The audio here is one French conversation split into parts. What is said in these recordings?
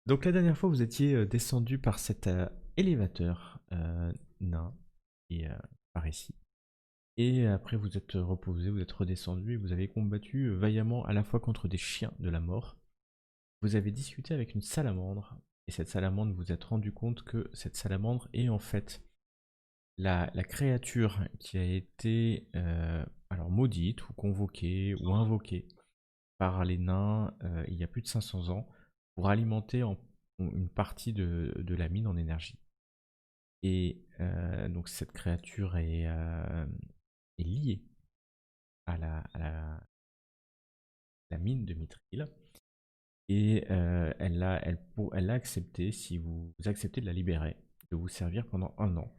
Donc la dernière fois, vous étiez descendu par cet élévateur nain et par ici. Et après, vous êtes reposé, vous êtes redescendu et vous avez combattu vaillamment à la fois contre des chiens de la mort. Vous avez discuté avec une salamandre. Et cette salamandre, vous vous êtes rendu compte que cette salamandre est en fait la créature qui a été alors maudite ou convoquée ou invoquée par les nains il y a plus de 500 ans pour alimenter une partie de la mine en énergie. Et donc cette créature est liée à la mine de Mithril. Et elle a accepté, si vous acceptez de la libérer, de vous servir pendant 1 an.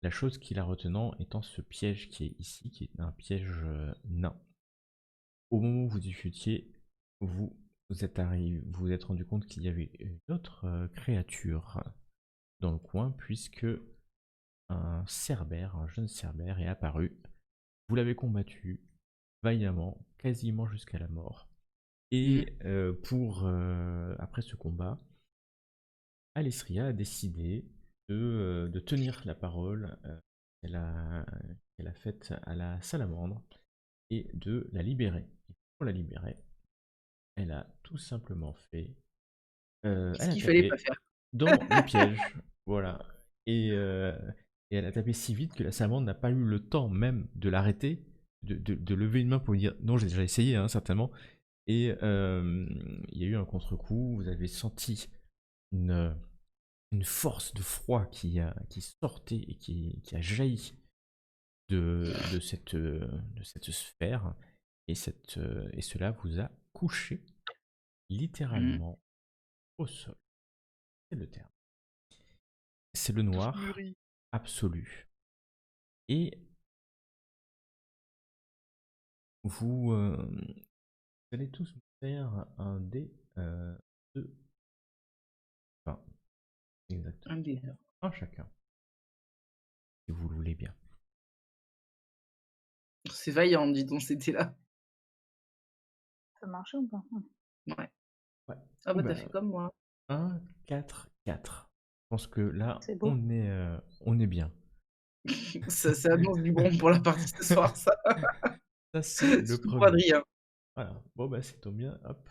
La chose qui la retenant étant ce piège qui est ici, qui est un piège nain. Au moment où vous discutiez, vous vous êtes rendu compte qu'il y avait une autre créature dans le coin, puisque un cerbère, un jeune cerbère est apparu. Vous l'avez combattu vaillamment, quasiment jusqu'à la mort. Mm. Et après ce combat, Alessria a décidé de tenir la parole qu'elle a, qu'elle a faite à la salamandre et de la libérer. Et pour la libérer, elle a tout simplement fait. Ce Elle a qu'il fallait pas tapé faire. dans le piège. Voilà. Et, euh, et elle a tapé si vite que la salamandre n'a pas eu le temps même de l'arrêter, de lever une main pour lui dire non, j'ai déjà essayé, hein, certainement. Et il y a eu un contre-coup. Vous avez senti une, une force de froid qui sortait et qui a jailli de cette sphère. Et cela vous a couché Mm. littéralement au sol. C'est le terme. C'est le Tous noir mûris. absolu. Et vous, allez tous me faire un dé de 20. Exactement. Un des- Un chacun, si vous le voulez bien. C'est vaillant, dis donc, c'était là. Ça marchait ou pas? Ouais. Ouais. Ah Oh bah t'as bah, fait comme moi. 1, 4, 4. Je pense que là, C'est beau. on est bien. Ça annonce du bon pour la partie ce soir, ça. Ça, c'est le Surtout pour premier. Adrien. Voilà. Bon, bah, c'est tombe bien. Hop.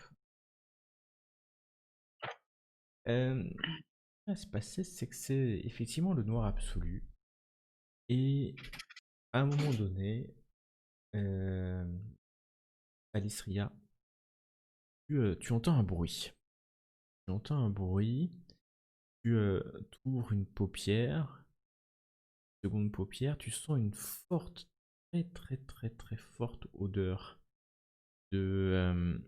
Ce qui va se passer, c'est que c'est effectivement le noir absolu. Et à un moment donné, euh, Alistria, tu entends un bruit. Tu entends un bruit. Tu ouvres une paupière. Seconde paupière, tu sens une forte, très très très très forte odeur de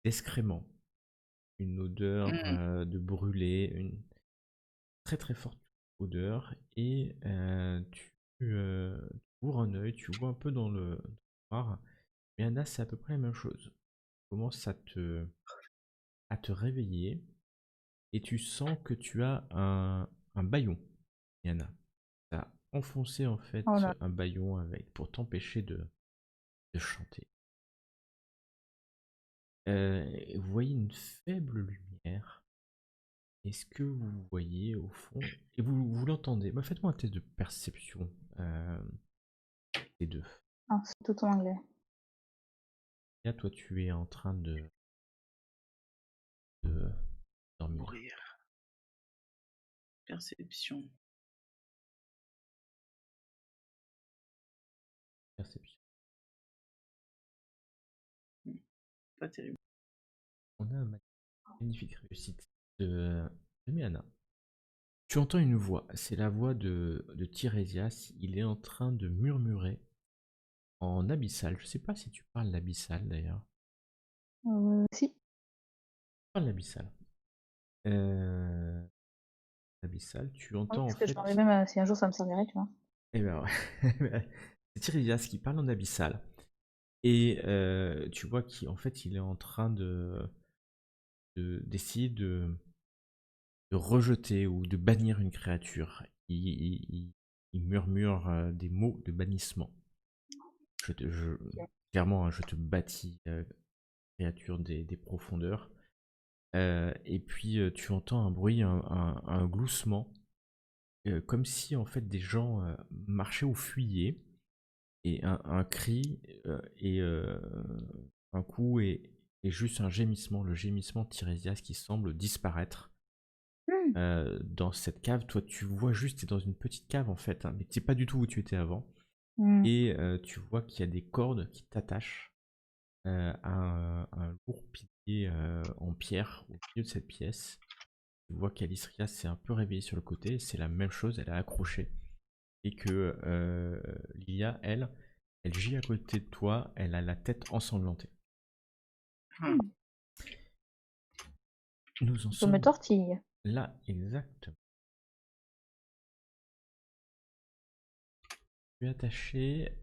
d'excréments. Une odeur Mm. de brûlé, une très très forte odeur. Et tu ouvres un œil, tu vois un peu dans le noir. Mais Anna, c'est à peu près la même chose. Tu commences à te réveiller et tu sens que tu as un bâillon, Yana. Tu as enfoncé en Oh fait là. un bâillon pour t'empêcher de chanter. Vous voyez une faible lumière. Est-ce que vous voyez au fond, et vous l'entendez? Bah, faites-moi un test de perception, les deux. Ah, c'est tout en anglais. Là, toi, tu es en train de dormir. Mourir. Perception. Perception. Pas terrible. On a un magnifique réussite de Miana. Tu entends une voix, c'est la voix de Tirésias. Il est en train de murmurer en abyssal. Je sais pas si tu parles l'abyssal d'ailleurs. Si. Tu parles l'abyssal. Euh, L'abyssal, tu Oui, entends en parce que je parlais fait. même si un jour ça me servirait, tu vois. Eh ben ouais. C'est Tirésias qui parle en abyssal. Et tu vois qu'en fait, il est en train d'essayer de rejeter ou de bannir une créature. Il murmure des mots de bannissement. Clairement, hein, je te bâtis, créature des profondeurs. Et puis tu entends un bruit, un gloussement, comme si en fait des gens marchaient ou fuyaient, et un cri, et un coup, et juste un gémissement, le gémissement de Tiresias qui semble disparaître Mmh. dans cette cave. Toi, tu vois juste, tu es dans une petite cave en fait, hein, mais tu sais pas du tout où tu étais avant. Mmh. Et tu vois qu'il y a des cordes qui t'attachent à un lourd pilier en pierre au milieu de cette pièce. Tu vois qu'Alisria s'est un peu réveillée sur le côté, c'est la même chose, elle est accrochée. Et que Lilia, elle gît à côté de toi, elle a la tête ensanglantée. Ah. Mmh. Nous en Je me sommes tortille. là exactement. Tu es attaché,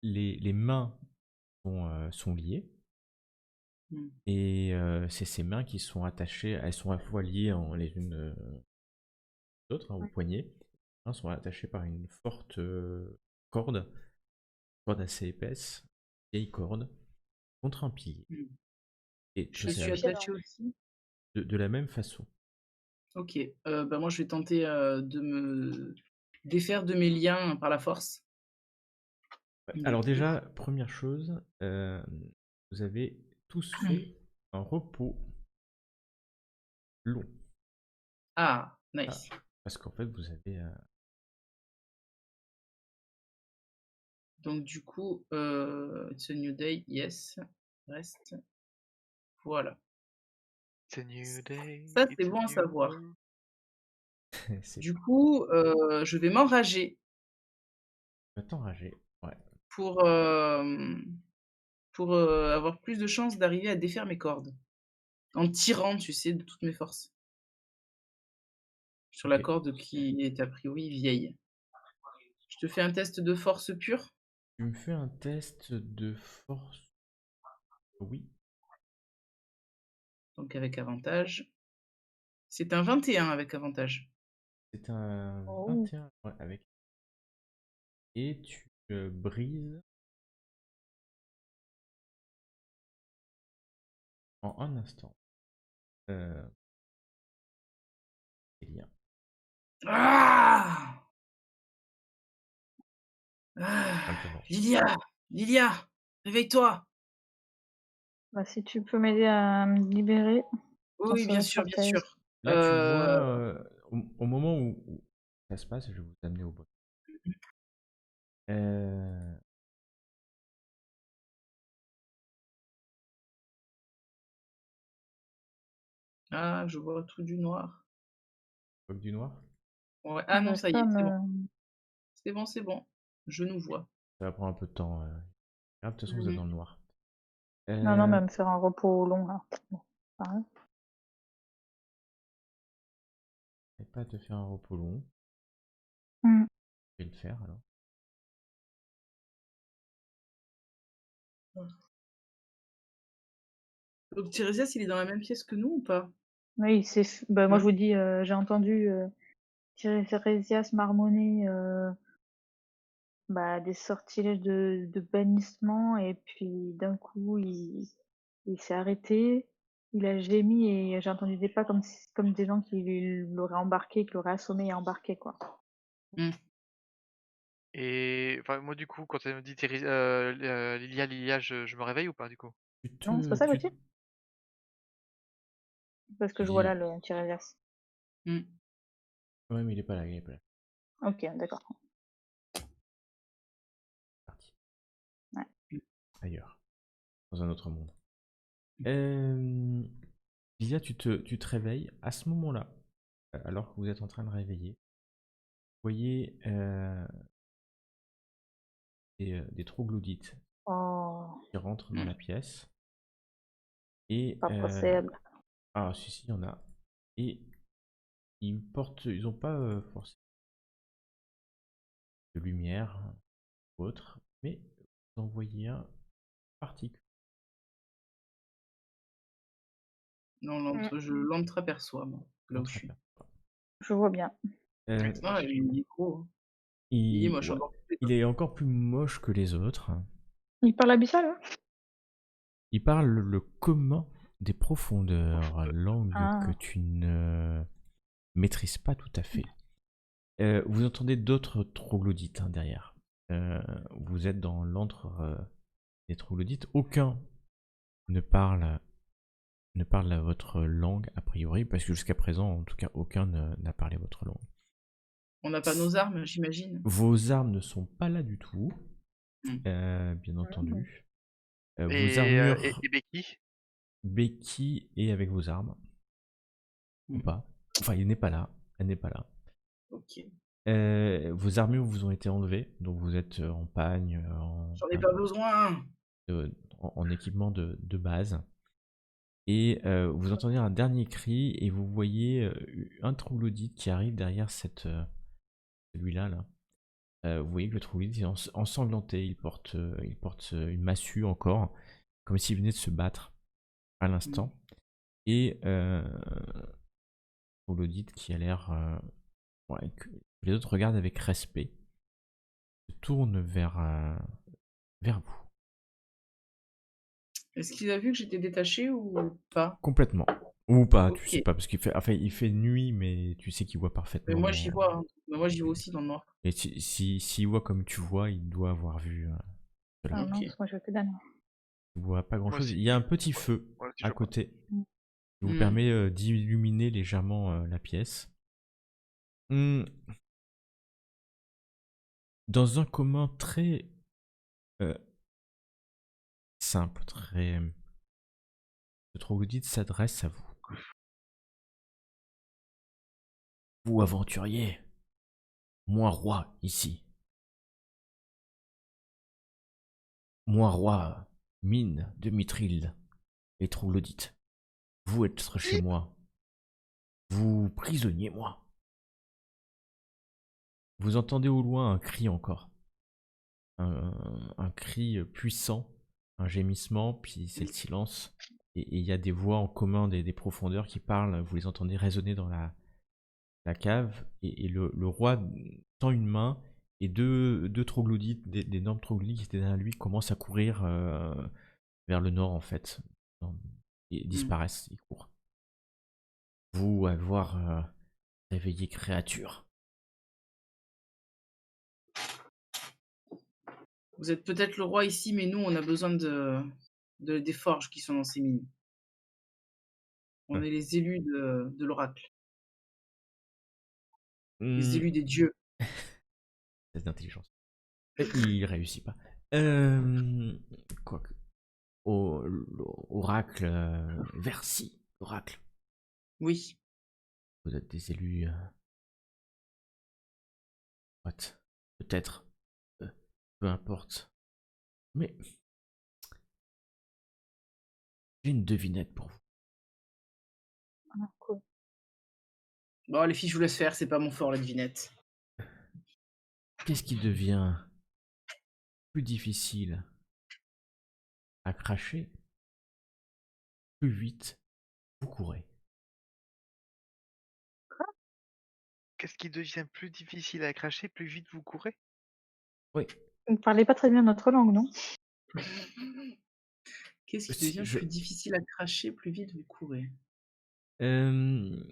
les mains sont liées. Mmh. Et c'est ses mains qui sont attachées, elles sont à la fois liées les unes aux autres, hein, au poignet. Les mains sont attachées par une forte corde, assez épaisse, vieille corde, contre un pilier. Mmh. Et Je c'est suis Pied attaché dans aussi. de la même façon. OK. Bah, moi, je vais tenter, de me défaire de mes liens par la force. Ouais. Du Alors coup. déjà, première chose, vous avez tous fait un repos long. Ah, Ah, nice. parce qu'en fait, vous avez... Donc du coup, it's a new day, yes. Reste. Voilà. It's a new day, Ça, c'est it's a bon à new savoir. world. c'est Du coup, je vais m'enrager pas t'enrager. Ouais. pour, avoir plus de chances d'arriver à défaire mes cordes. En tirant, tu sais, de toutes mes forces. Sur la Ok. corde qui est a priori vieille. Je te fais un test de force pure, Tu me fais un test de force. Oui. donc avec avantage. C'est un 21 avec avantage. C'est un Oh. 21, ouais, avec. Et tu brises en un instant euh, les liens. Ah! Ah! Maintenant. Lilia! Lilia! Réveille-toi! Bah, si tu peux m'aider à me libérer, j'en Oui, bien serais sûr, bien certaine. sûr. Là, tu vois, au moment où ça se passe, je vais vous amener au bon. Euh, Ah, je vois tout du noir. Coque du noir, Ouais. Ah non, J'arrive ça y pas à est, c'est bon. me... C'est bon, c'est bon. Je nous vois. ça va prendre un peu de temps. De toute façon, vous êtes Mmh. dans le noir. Non, non, mais Euh, à me faire un repos long, là. Bon, pareil. et pas te faire un repos long. Mmh. Je vais le faire alors. Donc Tiresias, il est dans la même pièce que nous ou pas? Oui, bah, moi, Ouais. je vous dis, j'ai entendu Tiresias marmonner bah, des sortilèges de bannissement, et puis d'un coup, il s'est arrêté, il a gémi, et j'ai entendu des pas comme des gens qui l'auraient embarqué, qui l'auraient assommé et embarqué, quoi. Mmh. Et enfin, moi, du coup, quand elle me dit Lilia, je me réveille ou pas, du coup? Non, c'est pas ça, Gauthier? Parce que Tu je vois dis. là le Tiresias. Mmh. Ouais, mais il est pas là, il est pas là. Ok, d'accord. Parti. Ouais. Ailleurs. Dans un autre monde. Lisa, tu te réveilles à ce moment-là, alors que vous êtes en train de réveiller. Vous voyez des troglodytes Oh, qui rentrent dans Mmh. la pièce. Et pas possible. ah si si, il y en a. Et ils ont pas forcément de lumière ou autre, mais vous en voyez un particulier. Non, Mm. je l'entreaperçois, moi, là où je suis. Je vois bien. Euh, Ah, il est gros, hein. Il est il, moche ouais, encore plus, il quoi. est encore plus moche que les autres. Il parle abyssal, hein? Il parle le commun des profondeurs, langue que Ah, tu ne maîtrises pas tout à fait. Vous entendez d'autres troglodytes hein, derrière. Vous êtes dans l'antre des troglodytes. Aucun ne parle, ne parle votre langue a priori, parce que jusqu'à présent, en tout cas, aucun n'a parlé votre langue. On n'a pas nos armes, j'imagine. Vos armes ne sont pas là du tout, Hmm. bien mm. entendu. Vos Et armures, Becky? Becky est avec vos armes, ou Hmm. pas. Enfin, il n'est pas là. Elle n'est pas là. Ok. Vos armures vous ont été enlevées, donc vous êtes en pagne, J'en ai pas besoin. en équipement de base. Et vous entendez un dernier cri et vous voyez un troglodyte qui arrive derrière celui-là. Là. Vous voyez que le troglodyte est ensanglanté, il porte une massue encore, comme s'il venait de se battre à Hmm. l'instant. Et troglodyte qui a l'air... ouais, que les autres regardent avec respect, se tourne vers vous. Est-ce qu'il a vu que j'étais détaché ou pas? Complètement. Ou pas, tu sais Ok. pas, parce qu'il fait, enfin, il fait nuit, mais tu sais qu'il voit Mais moi, parfaitement. j'y vois, hein. Mais moi, j'y vois aussi dans le noir. Et s'il voit comme tu vois, il doit avoir vu cela. Ah non, Ok. parce que moi je vois que dalle. Il voit pas grand Moi chose. aussi. Il y a un petit feu Moi aussi, à je vois. côté Mm. qui vous Hmm. permet d'illuminer légèrement la pièce. Hmm, Dans un commun très euh, simple, très. Le troglodyte s'adresse à vous. Vous aventurier, moi roi ici. Moi roi, mine de Mithril et troglodyte. Vous êtes chez moi. Vous prisonnier moi. Vous entendez au loin un cri encore. Un cri puissant, un gémissement, puis c'est le silence. Et il y a des voix en commun des profondeurs qui parlent, vous les entendez résonner dans la cave. Et le roi tend une main et deux troglodytes, d'énormes troglodytes qui étaient derrière lui, commencent à courir vers le nord en fait. Et Hmm. disparaissent, ils courent. Vous avoir réveillé créature. Vous êtes peut-être le roi ici, mais nous, on a besoin des forges qui sont dans ces mines. On est les élus de l'oracle, les Hmm, élus des dieux. Test d'intelligence. Et il réussit pas. Quoique. Oracle Versi. Oracle. Oui. Vous êtes des élus. What? Peut-être. Euh, Peu importe. Mais j'ai une devinette pour vous. Ah, cool. Bon, les filles, je vous laisse faire, c'est pas mon fort, la devinette. Qu'est-ce qui devient plus difficile à cracher? Plus vite vous courez. Qu'est-ce qui devient plus difficile à cracher, plus vite vous courez? Oui. Vous ne parlez pas très bien notre langue, non? Qu'est-ce qui Si, devient plus difficile à cracher, plus vite vous courez? Euh,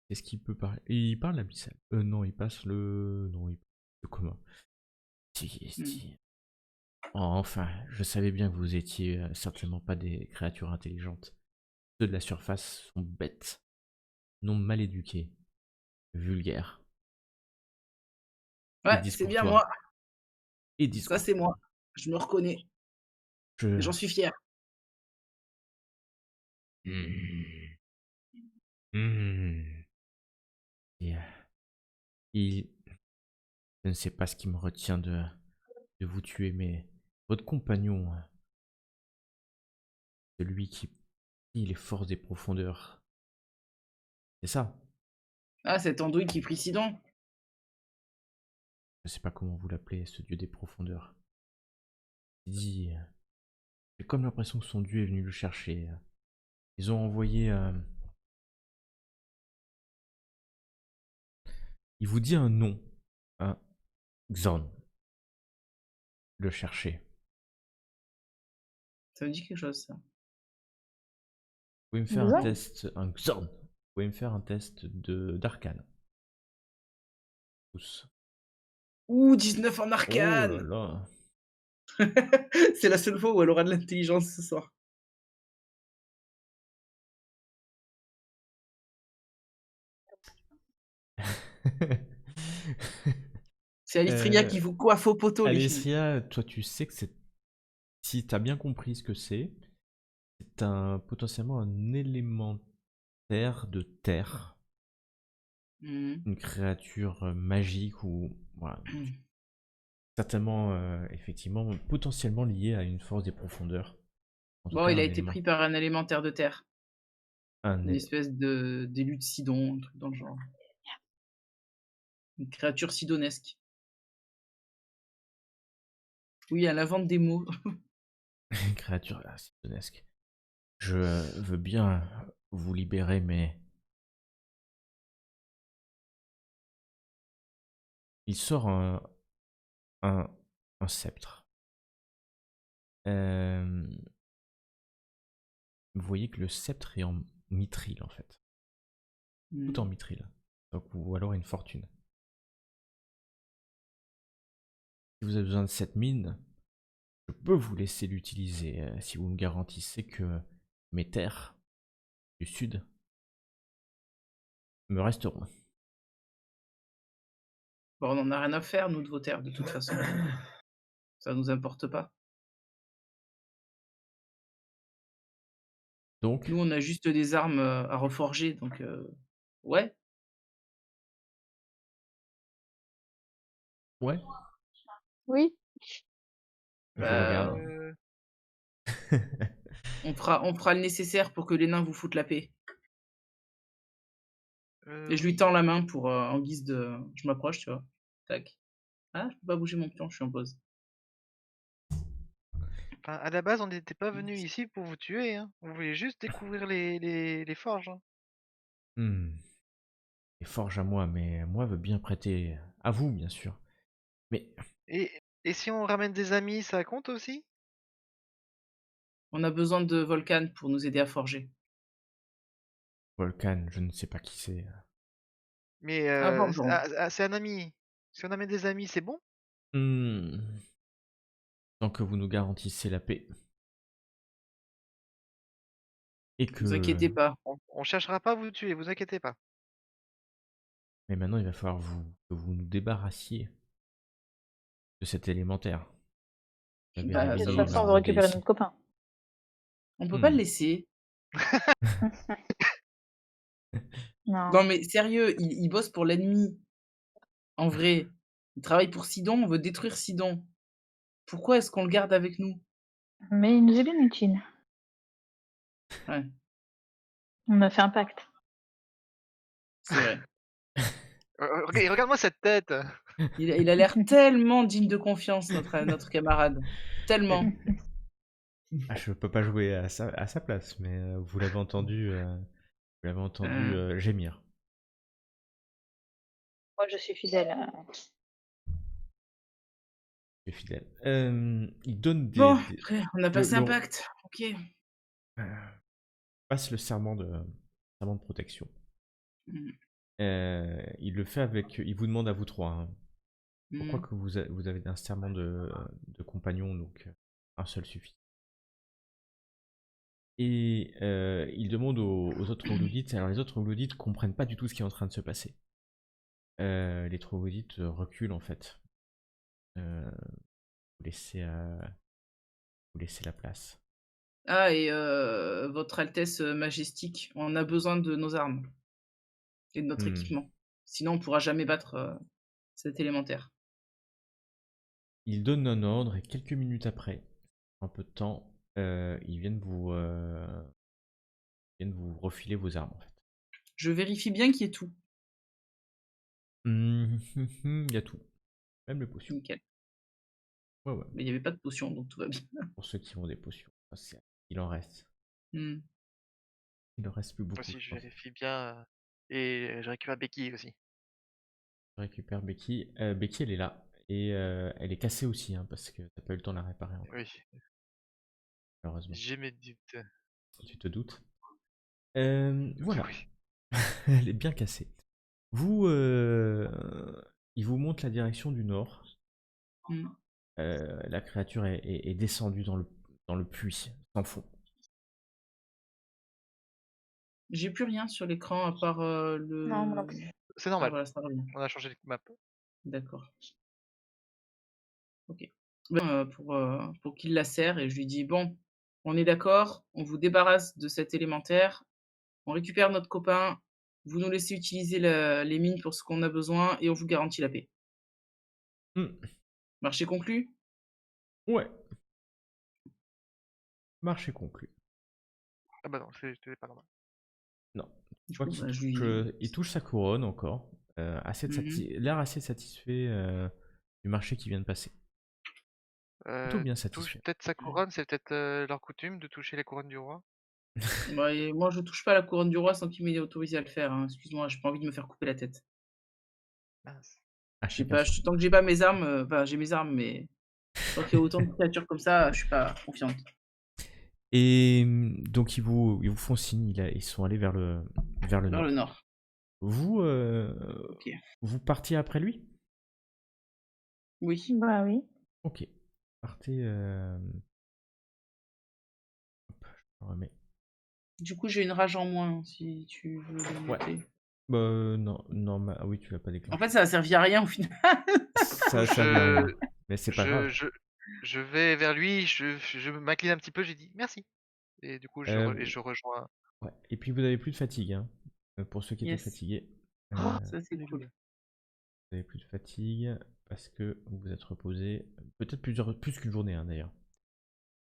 Est-ce qu'il peut parler? Il parle l'abyssal. Non, il passe le. Non, il passe le commun. Hmm. Si. Oh, enfin, je savais bien que vous étiez certainement pas des créatures intelligentes. Ceux de la surface sont bêtes, non mal éduqués, vulgaires et Ouais, c'est bien discourtois. moi. Et Ça, c'est discourtois. moi. Je me reconnais. Je. Et j'en suis fier. Hmm. Hmm. Et, il... Je ne sais pas ce qui me retient de vous tuer, mais votre compagnon, celui qui prie les forces des profondeurs, c'est ça? Ah, cette andouille qui prie Sidon. Je ne sais pas comment vous l'appelez, ce dieu des profondeurs. Il dit, j'ai comme l'impression que son dieu est venu le chercher. Ils ont envoyé. Il vous dit un nom, hein, Xon, le chercher. Ça me dit quelque chose, ça. pouvez me faire un Xorn? test, un Xorn. Vous pouvez me faire un test d'arcane. Tous. Ouh, 19 en Oh là arcane! là. C'est la seule fois où elle aura de l'intelligence ce soir. C'est Alistria Euh, qui vous coiffe au poteau, les filles. Alessia, toi tu sais que c'est, si t'as bien compris ce que c'est potentiellement un élémentaire de terre, Mmh. une créature magique ou voilà, certainement, effectivement, potentiellement liée à une force des profondeurs. En tout Bon, cas, il a un été élément, pris par un élémentaire de terre. un Une éle- espèce de d'élu de Sidon, un truc dans le genre. Une créature sidonesque. Oui, à l'invente des mots. une créature sylvanesque. Je veux bien vous libérer, mais il sort un, un sceptre. Euh, Vous voyez que le sceptre est en mithril en fait, tout en Mmh. mithril. Donc, ou alors une fortune. Si vous avez besoin de cette mine, je peux vous laisser l'utiliser si vous me garantissez que mes terres du sud me resteront. Bon, on en a rien à faire, nous, de vos terres, de toute façon. Ça nous importe pas. Donc, Nous, on a juste des armes, à reforger, donc ouais. ouais, Oui. je vous Bah, regarde. on fera le nécessaire pour que les nains vous foutent la paix. Et je lui Oui. tends la main pour, en guise de je m'approche, tu vois? Tac. Ah, je peux pas bouger mon pion, je suis en pause. Enfin, à la base, on n'était pas venu ici pour vous tuer, hein. On voulait juste découvrir les forges, hein. Hmm. Et forge à moi, mais moi veut bien prêter à vous, bien sûr. Mais Et si on ramène des amis, ça compte aussi? On a besoin de Volcan pour nous aider à forger. Volcan, je ne sais pas qui c'est. Mais Un forgeron. c'est un ami. Si on amène des amis, c'est bon? Hmm. Tant que vous nous garantissez la paix et Vous que, inquiétez pas. On cherchera pas à vous tuer, vous inquiétez pas. mais maintenant il va falloir que vous nous débarrassiez de cet élémentaire. Vous avez Bah, de Bah, ça toute réveillé, va il m'a façon, on veut envoyé récupérer ici. notre copain. on peut pas le Hmm. laisser. Non. Non, mais sérieux, il bosse pour l'ennemi, en vrai. Il travaille pour Sidon, on veut détruire Sidon. Pourquoi est-ce qu'on le garde avec nous? Mais il nous est bien utile. Ouais, On a fait un pacte. c'est vrai. Regarde-moi cette tête! Il a l'air tellement digne de confiance, notre camarade. Tellement. Ah, je peux pas jouer à sa place, mais vous l'avez entendu Heu, gémir. Moi, je suis fidèle. Il est fidèle. Il donne bon, après, on a passé le un pacte. OK. passe le serment de protection. Mmh. Il le fait avec, il vous demande à vous trois, hein. Pourquoi Mmh. que vous avez un serment de compagnon, donc un seul suffit. Et il demande aux autres troglodytes. Alors les autres troglodytes comprennent pas du tout ce qui est en train de se passer. Les troglodytes reculent en fait. Euh, vous laissez, vous laissez la place. Ah et votre Altesse, Majestique, on a besoin de nos armes et de notre Hmm. équipement. Sinon, on pourra jamais battre, cet élémentaire. Il donne un ordre et quelques minutes après, un peu de temps, ils viennent vous refiler vos armes en fait. Je vérifie bien qu'il y ait tout. Il y a tout, même les potions. Nickel. Ouais, ouais. Mais il y avait pas de potion, donc tout va bien. Pour ceux qui ont des potions, il en reste. Mmh. Il en reste plus Moi beaucoup, aussi, je je pense. vérifie bien, et je récupère Becky aussi. Je récupère Becky. Becky, elle est là. Et elle est cassée aussi, hein, parce que t'as pas eu le temps de la réparer encore, Oui, malheureusement. j'ai mes doutes. Tu te doutes? Voilà, Oui. elle est bien cassée. Vous, il vous montre la direction du nord. Hmm. La créature est descendue dans le puits, sans fond. J'ai plus rien sur l'écran à part Non, moi non le. plus. C'est Ah normal, voilà, ça revient. on a changé de map. D'accord. Ok. Pour qu'il la serre et je lui dis bon, on est d'accord, on vous débarrasse de cet élémentaire, on récupère notre copain, vous nous laissez utiliser les mines pour ce qu'on a besoin et on vous garantit la paix. Hmm, Marché conclu? Ouais, marché conclu. Ah bah non, c'était pas normal. Non, tu Du vois coup, qu'il bah, je touche, lui. il touche sa couronne encore. Mhm. L'air assez satisfait du marché qui vient de passer. Plutôt bien Touche satisfait. peut-être sa couronne, c'est peut-être leur coutume de toucher les couronnes du roi. Bah, et moi, je touche pas à la couronne du roi sans qu'il m'ait autorisé à le faire, hein. Excuse-moi, j'ai pas envie de me faire couper la tête. Mince. À Je sais chacun pas, son. tant que j'ai pas mes armes, enfin, j'ai mes armes, mais tant qu'il y a autant de créatures comme ça, je suis pas confiante. Et donc ils vous font signe, ils sont allés vers le Vers le nord. nord. Vous, Ok. vous partiez après lui? Oui. Bah oui. Ok. Partez. Hop, je me remets. Du coup, j'ai une rage en moins, si tu veux le Ouais. noter. Bah, non, ah oui, tu l'as pas En déclenché. fait, ça a servi à rien au final. Ça Du coup, servait à rien. Mais c'est pas grave. je vais vers lui, je m'incline un petit peu, j'ai dit merci. Et du coup, Euh, je rejoins. ouais. Et puis vous avez plus de fatigue, hein. Pour ceux qui étaient Yes, fatigués. Oh, ça c'est alléluia. cool. Vous avez plus de fatigue parce que vous vous êtes reposé. Peut-être plus qu'une journée, hein, d'ailleurs.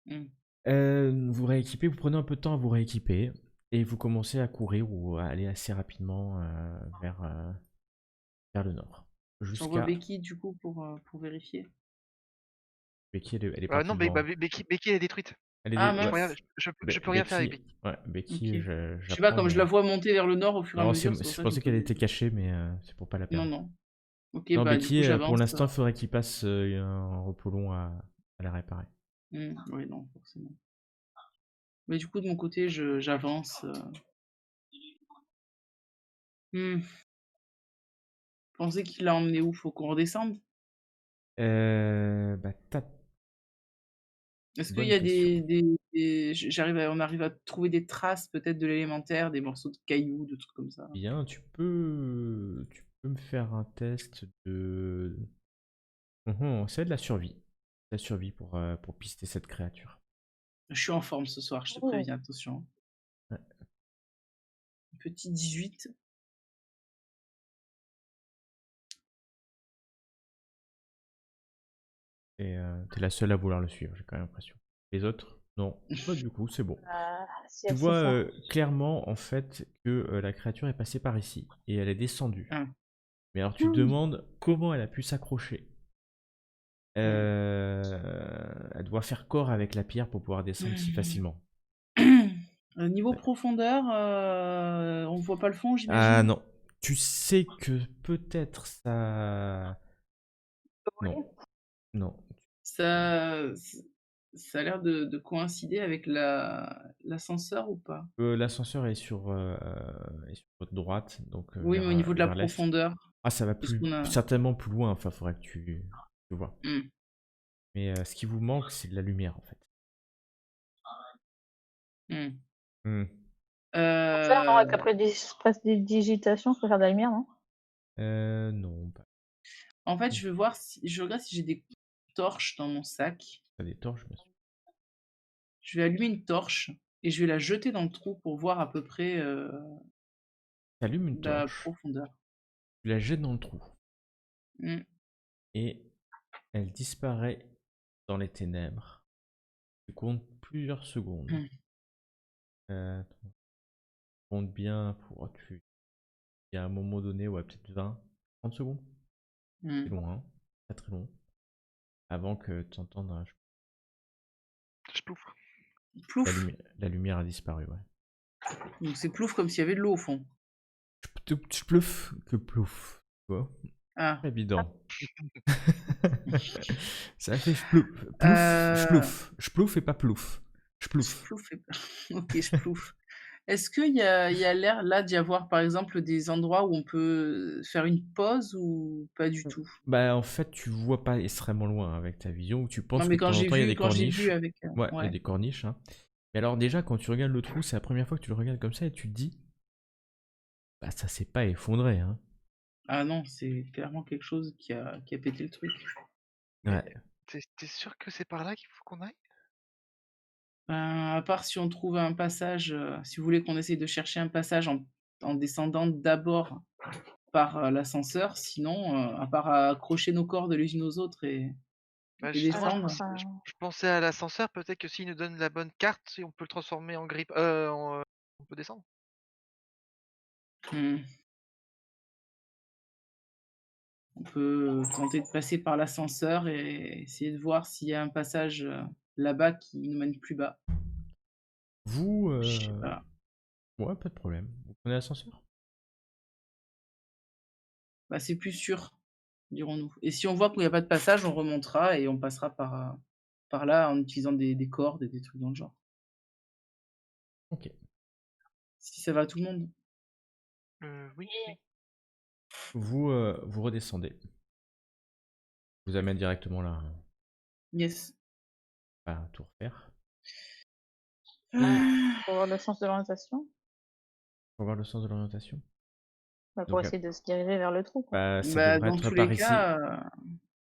Mm. Vous rééquipez, vous prenez un peu de temps à vous rééquiper et vous commencez à courir ou à aller assez rapidement vers le nord. J'envoie Jusqu'à. Becky du coup pour vérifier. Becky, elle est partie Non, devant. Becky, elle est détruite. Ah Je Ouais. peux rien, mince, je peux rien faire avec Becky, Becky. ouais, ok. Becky, Je sais pas, j'apprends, comme je la mais. vois monter vers le nord au fur et à Non, mesure, c'est pour je ça que je pensais me qu'elle posais la était question. cachée, mais c'est pour pas la Non, perdre. non. Ok, Non, bah du coup Becky, pour j'avance. l'instant, il faudrait qu'il passe un repos long à la réparer. Oui, non, forcément. Mais du coup, de mon côté, j'avance. Hmm. Pensez qu'il l'a emmené où? Faut qu'on redescende? Bah, Est-ce qu'il y bonne a question. on arrive à trouver des traces peut-être de l'élémentaire, des morceaux de cailloux, de trucs comme ça? Bien, tu peux me faire un test de. C'est de la survie. La survie pour pister cette créature. Je suis en forme ce soir, je te Oh. préviens, attention. Ouais. Petit 18. Et t'es la seule à vouloir le suivre, j'ai quand même l'impression. Les autres, non. Bah, du coup, c'est bon. Si Tu elle sait vois ça. clairement en fait que la créature est passée par ici et elle est descendue. Ah. Mais alors tu te demandes comment elle a pu s'accrocher. Elle doit faire corps avec la pierre pour pouvoir descendre si facilement. Niveau profondeur, on voit pas le fond, Ah j'imagine? non. Tu sais que peut-être ça. Non. Non. Ça, ça a l'air de coïncider avec l'ascenseur ou pas? L'ascenseur est sur votre droite, donc Oui, mais au niveau de la vers l'est. profondeur, Ah, ça va parce qu'on a. certainement plus loin. Enfin, faudrait que tu vois. Hmm. Mais ce qui vous manque, c'est de la lumière en fait. Hmm. Hmm. Pour faire, non, avec Euh, après des digitations, faut faire de la lumière, non? Non, pas. En fait, je vais voir si je regarde si j'ai des torches dans mon sac. Pas des torches, bien sûr. Je vais allumer une torche et je vais la jeter dans le trou pour voir à peu près T'allumes une la torche, profondeur. tu la jettes dans le trou Hmm. et elle disparaît dans les ténèbres. Tu comptes plusieurs secondes. Hmm. Tu comptes bien il y a un moment donné, ouais, peut-être 20, 30 secondes. Hmm. C'est long, hein. Pas très long. Avant que tu entendes Je pouffe. Plouf. la lumière a disparu, ouais. Donc c'est plouf comme s'il y avait de l'eau au fond. Plouf que plouf. Tu vois? Ah. Évident. Ça fait plouf, Euh, splouf. Splouf et pas plouf. Splouf. Splouf et- Ok, je plouf. Est-ce qu'il y a l'air là d'y avoir, par exemple, des endroits où on peut faire une pause ou pas du tout? Bah, en fait, tu vois pas extrêmement loin avec ta vision. Tu Non, penses que mais de temps en temps, il y a des quand j'ai vu corniches. avec, Ouais, il y a ouais. des corniches, hein. Mais alors déjà, quand tu regardes le trou, c'est la première fois que tu le regardes comme ça et tu te dis, bah ça s'est pas effondré, hein. Ah non, c'est clairement quelque chose qui a pété le truc. Mais Ouais. t'es sûr que c'est par là qu'il faut qu'on aille? Ben, à part si on trouve un passage, si vous voulez qu'on essaye de chercher un passage en descendant d'abord par, l'ascenseur, sinon, à part accrocher nos cordes les unes aux autres Bah, et justement, Alors, descendre. je pensais à l'ascenseur, peut-être que s'il nous donne la bonne carte, si on peut le transformer en grippe, on peut descendre. Mmh. On peut tenter de passer par l'ascenseur et essayer de voir s'il y a un passage, là-bas qui nous mène plus bas. Vous, Je sais pas. ouais, pas de problème. Vous prenez l'ascenseur? Bah, c'est plus sûr, dirons-nous. Et si on voit qu'il y a pas de passage, on remontera et on passera par là en utilisant des cordes et des trucs dans le genre. Ok. Si ça va à tout le monde? Oui, oui. Vous redescendez. Vous amène directement là, Yes. à tout refaire. Et Ah, pour avoir le sens de l'orientation, pour voir le sens de l'orientation. bah, pour Donc, essayer de se diriger vers le trou, quoi. bah, ça bah, devrait dans être tous les par ici. cas,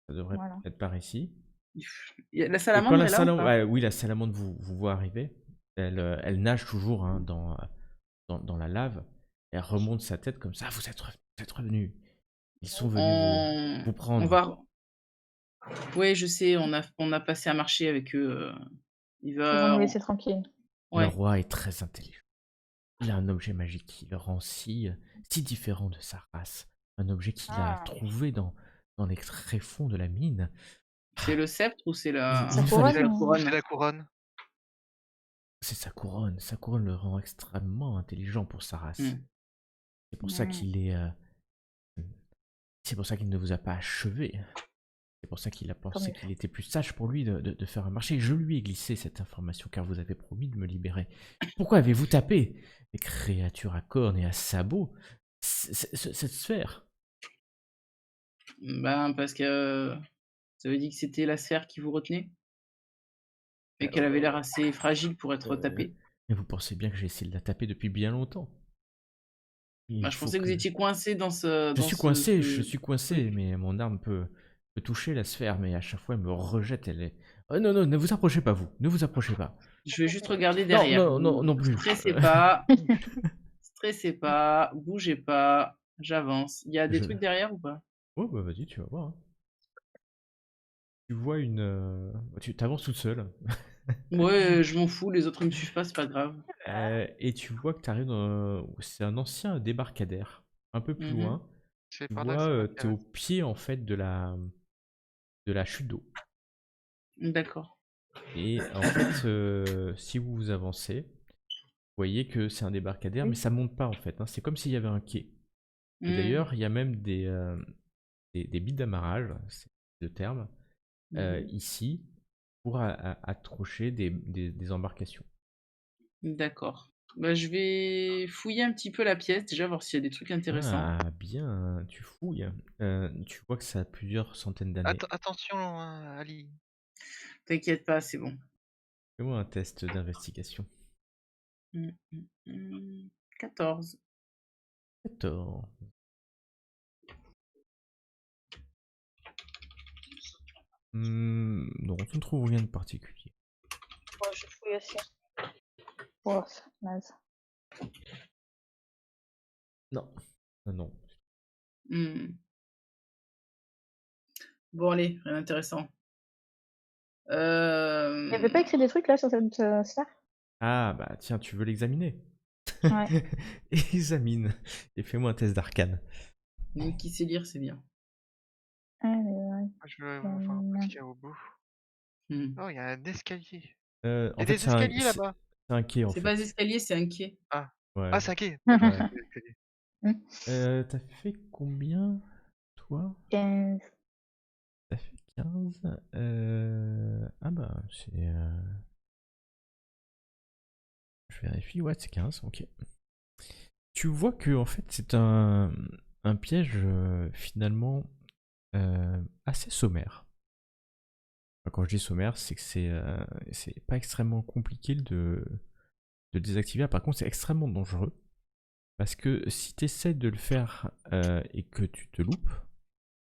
Ça devrait Voilà. être par ici. il y a la Et quand salamandre la est là ou salamandre, pas? ouais, oui, la salamandre vous voit arriver. Elle nage toujours hein, dans la lave. Elle remonte sa tête comme ça. Ah, vous êtes revenus. Ils sont venus vous On prendre. va Oui, je sais, on a passé un marché avec eux, il Ils vont nous va laisser tranquilles. Le ouais. roi est très intelligent. Il a un objet magique qui le rend si différent de sa race. Un objet qu'il a Ah. trouvé dans les tréfonds de la mine. C'est le sceptre ou c'est Il Sa ne c'est fallait. couronne la ou... C'est couronne? la couronne. C'est sa couronne. Sa couronne le rend extrêmement intelligent pour sa race. Mmh. C'est pour ça Hmm. qu'il est. C'est pour ça qu'il ne vous a pas achevé. C'est pour ça qu'il a Tant pensé mieux. qu'il était plus sage pour lui de faire un marché. Je lui ai glissé cette information car vous avez promis de me libérer. Pourquoi avez-vous tapé les créatures à cornes et à sabots cette sphère? Ben, parce que ça veut dire que c'était la sphère qui vous retenait? Et qu'elle avait l'air Euh, assez fragile pour être euh, tapée? mais vous pensez bien que j'ai essayé de la taper depuis bien longtemps. Bah, Il je faut pensais que que... vous étiez coincé Je suis coincé, je ce suis coincé, truc. mais mon arme peut toucher la sphère, mais à chaque fois elle me rejette. Elle est... Oh non, non, ne vous approchez pas, vous. Ne vous approchez pas. Je vais juste regarder Non, derrière. non, non, Vous non plus. stressez pas, bougez pas, j'avance. Il y a des Je... trucs derrière ou pas? Oh, bah vas-y, tu vas voir, hein. Tu vois une. Tu t'avances toute seule. Ouais, je m'en fous, les autres ils me suivent pas, c'est pas grave. Et tu vois que tu arrives dans. C'est un ancien débarcadère. Un peu plus Mmh. loin. C'est Tu par là que ça vois, t'es au m'intéresse. pied en fait de la chute d'eau. D'accord. Et en fait, si vous avancez, vous voyez que c'est un débarcadère, mais Oui. ça monte pas en fait, hein. C'est comme s'il y avait un quai. Et Mmh. d'ailleurs, il y a même des billes d'amarrage, c'est le terme, Mmh. ici, pour accrocher des embarcations. D'accord. Bah, je vais fouiller un petit peu la pièce, déjà voir s'il y a des trucs intéressants. Ah, bien, tu fouilles. Tu vois que ça a plusieurs centaines d'années. Attention, hein, Ali. T'inquiète pas, c'est bon. Fais-moi un test d'investigation. Mmh, mmh, mmh. 14. 14. Non, tu ne trouves rien de particulier. Bon, je fouille aussi. Oh, c'est naze. Non. Non, non. Mmh. Bon allez, rien d'intéressant. Il n'y avait pas écrit des trucs là sur cette sphère? Ah, bah tiens, tu veux l'examiner? Ouais. Examine. Et fais-moi un test d'arcane. Qui sait lire, c'est bien. Allez, ouais. Je vais voir un peu ce qu'il y a au bout. Mmh. Oh, il y a un escalier. Il y En a fait, des escaliers là-bas. c'est un quai, en C'est pas des fait. escaliers, c'est un quai. Ah. Ouais, Ah, c'est un quai. D'accord, ouais. c'est des escaliers. T'as fait combien, toi? 15. T'as fait 15. Ah bah, c'est... Je vérifie. Ouais, c'est 15, ok. Tu vois que en fait c'est un piège finalement assez sommaire. Enfin, quand je dis sommaire, c'est que c'est pas extrêmement compliqué de désactiver. Par contre, c'est extrêmement dangereux. Parce que si tu essaies de le faire et que tu te loupes,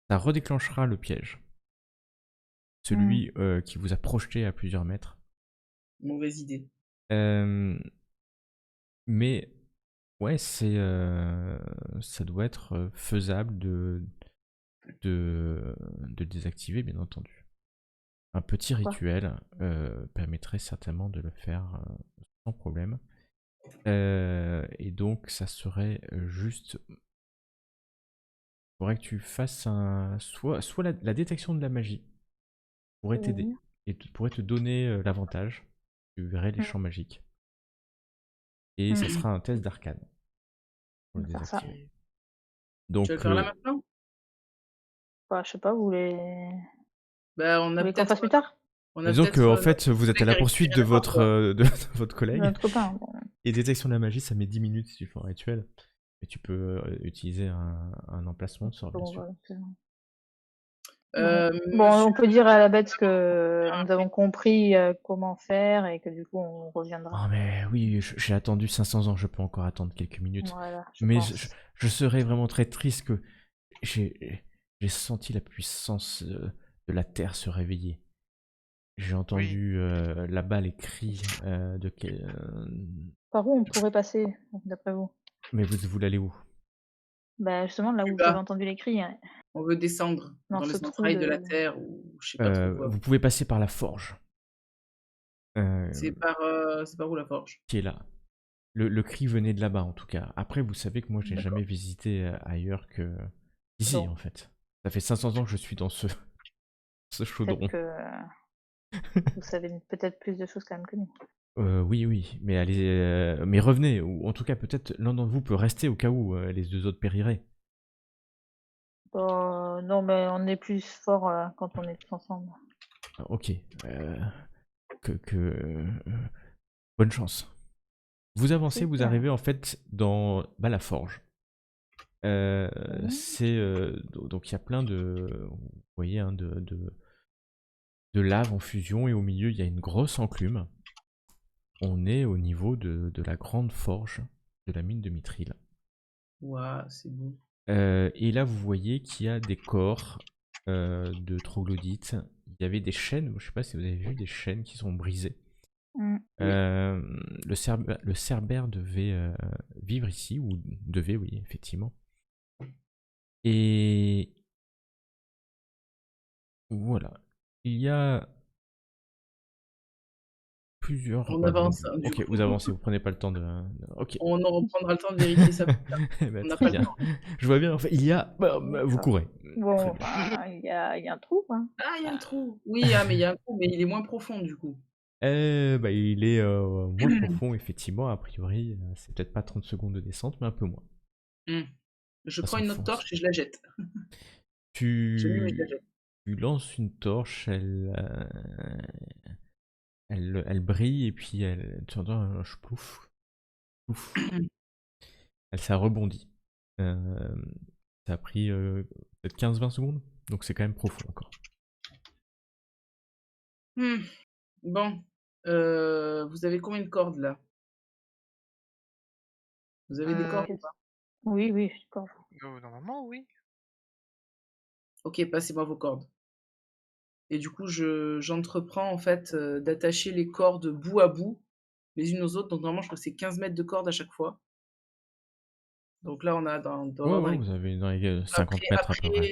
ça redéclenchera le piège. Celui qui vous a projeté à plusieurs mètres. Mauvaise idée. Mais ouais, ça doit être faisable de désactiver, bien entendu. Un petit Pourquoi? rituel permettrait certainement de le faire sans problème. Et donc, ça serait juste. Il faudrait que tu fasses soit la détection de la magie pourrait t'aider Oui. et pourrait te donner l'avantage. Tu verrais les Mm. champs magiques. Et ça Mm. sera un test d'arcane On pour le va faire ça. désactiver. Tu vas le Donc, faire là maintenant? Bah, je sais pas, Bah, vous voulez qu'on fasse plus tard? on a disons que peut-être en notre fait, vous êtes à collègue la à poursuite récupérer de d'abord, quoi. de votre collègue. Notre copain. Bon, Et détection de la magie, ça met 10 minutes si tu fais un rituel. Mais tu peux utiliser un emplacement de sort, bien bon, sûr. voilà, c'est bon. Bon, Monsieur on peut dire à la bête que nous avons compris comment faire et que du coup on reviendra. Oh mais oui, j'ai attendu 500 ans, je peux encore attendre quelques minutes. Voilà, je Mais pense. je serais vraiment très triste que j'ai senti la puissance de la Terre se réveiller. J'ai Oui. entendu là-bas les cris Par où on pourrait passer, d'après vous? Mais vous voulez aller où? Bah, justement, là plus où vous bas, avez entendu les cris, hein, on veut descendre dans dans ce les trou entrailles de la de... terre ou je sais pas trop quoi. Vous pouvez passer par la forge C'est par où la forge? qui est là. Le cri venait de là-bas en tout cas. Après, vous savez que moi, j'ai D'accord. jamais visité ailleurs que ici Bon, en fait. Ça fait 500 ans que je suis dans ce peut-être chaudron. que vous savez peut-être plus de choses quand même que nous. Oui, oui, mais allez, mais revenez, ou en tout cas peut-être l'un d'entre vous peut rester au cas où les deux autres périraient. Non, mais on est plus fort quand on est tous ensemble. Ok, bonne chance. Vous avancez, vous Super. arrivez en fait dans la forge. Donc il y a plein vous voyez, hein, de lave en fusion et au milieu il y a une grosse enclume. On est au niveau de la grande forge de la mine de Mithril. Ouah, c'est beau. Et là vous voyez qu'il y a des corps de troglodytes. Il y avait des chaînes, je sais pas si vous avez vu des chaînes qui sont brisées. Mm. Oui. Le cerbère devait vivre ici, ou devait, oui, effectivement. Et voilà. Il y a plusieurs. On Ouais, avance, hein, du ok, coup. vous avancez, vous prenez pas le temps de. Ok. On reprendra le temps de vérifier ça plus tard. Bah, On n'a très pas le bien. temps. Je vois bien, en fait, il y a. Vous courez. Très Bon, bien. bah, il y a un trou, hein. Ah, il y a un trou. Oui, ah, mais il y a un trou, mais il est moins profond du coup. Il est moins profond, effectivement. A priori, c'est peut-être pas 30 secondes de descente, mais un peu moins. Je Ça prends une autre s'enfonce. torche et je la jette. J'ai mis, mais je la Tu, jette. tu lances une torche, elle brille et puis tu entends un plouf, plouf. Ça rebondit. Euh, Ça a pris peut-être 15-20 secondes, donc c'est quand même profond encore. Bon, vous avez combien de cordes là? Vous avez des cordes ou pas? Oui, oui, d'accord. Normalement, oui. Ok, passez-moi vos cordes. Et du coup, j'entreprends en fait d'attacher les cordes bout à bout, les unes aux autres. Donc normalement, je crois que c'est 15 mètres de cordes à chaque fois. Donc là, on doit Ouais, avoir dans ouais, les... vous avez dans les Après, 50 mètres à peu près.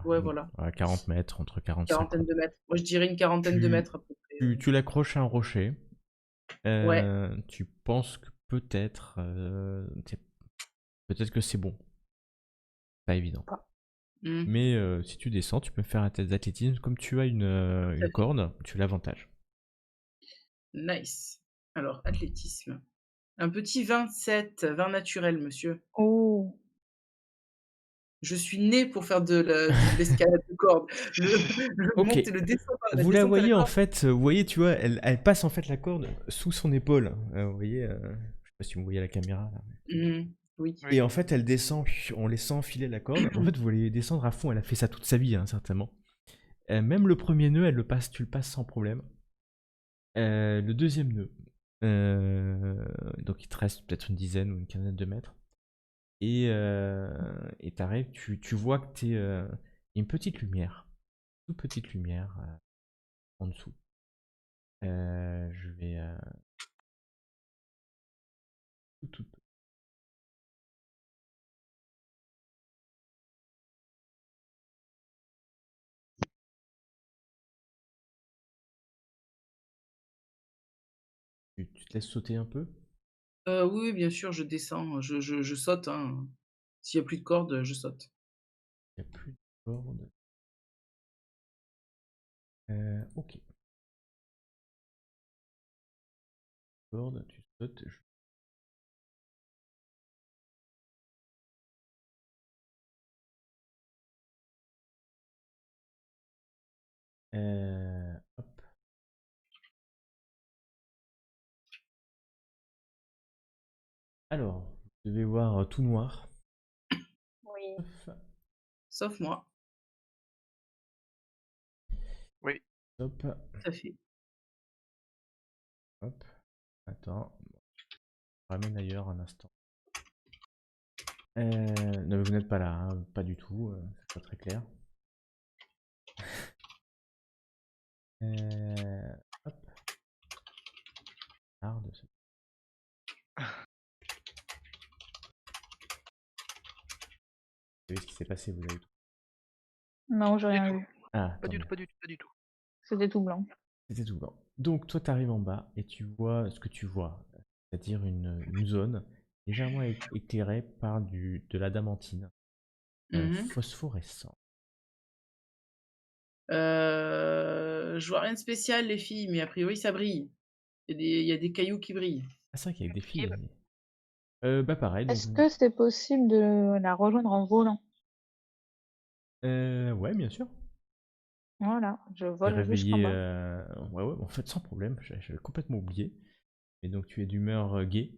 ouais, voilà, À 40 mètres, entre 40 et 50. quarantaine de mètres. Moi, je dirais une quarantaine de Tu, mètres à peu près. tu l'accroches à un rocher. Ouais. Tu penses que peut-être peut-être que c'est bon. Pas évident. Hmm. Mais si tu descends, tu peux faire un test d'athlétisme. Comme tu as une corde, tu as l'avantage. Nice. Alors, athlétisme. Un petit 27, 20 naturel, monsieur. Oh, Je suis née pour faire de l'escalade de corde. Le Ok. monter, le descendre, la Vous la descente à la voyez en corde. fait, vous voyez, tu vois, elle passe en fait la corde sous son épaule. Vous voyez, je sais pas si vous voyez la caméra là. Oui. Et Oui. en fait, elle descend, on laisse enfiler la corde. En fait, vous voulez descendre à fond. Elle a fait ça toute sa vie, hein, certainement. Même le premier nœud, tu le passes sans problème. Le deuxième nœud, donc il te reste peut-être une dizaine ou une quinzaine de mètres. Et t'arrives, tu vois que t'es une petite lumière, toute petite lumière en dessous. Je vais tout. Tu te laisses sauter un peu? Oui, oui, bien sûr, je descends, je saute, hein. S'il y a plus de corde, je saute. Il n'y a plus de corde. Ok. Corde, tu sautes. Hop. Alors, vous devez voir tout noir. Oui. Sauf, Sauf moi, Oui. hop, tout à fait. hop. Attends, je ramène ailleurs un instant. Non, mais vous n'êtes pas là, hein, pas du tout, c'est pas très clair. Hop. Hard, vous savez ce qui s'est passé, vous avez tout. Non, j'ai Du rien tout. vu. Ah, Pas tant du mieux. tout, pas du tout, pas du tout. C'était tout blanc. C'était tout blanc. Donc toi, tu arrives en bas et tu vois ce que tu vois, c'est-à-dire une zone légèrement éclairée par de l'adamantine Mmh. phosphorescent. Je vois rien de spécial les filles, mais a priori ça brille. Il y a des cailloux qui brillent. Ah, c'est vrai qu'avec des filles, Tranquille. bah pareil, donc Est-ce que c'est possible de la rejoindre en volant? ouais, bien sûr. Voilà, je T'es vole jusqu'en réveillé, bas. ouais, ouais, en fait, sans problème, j'avais complètement oublié. Et donc tu es d'humeur gaie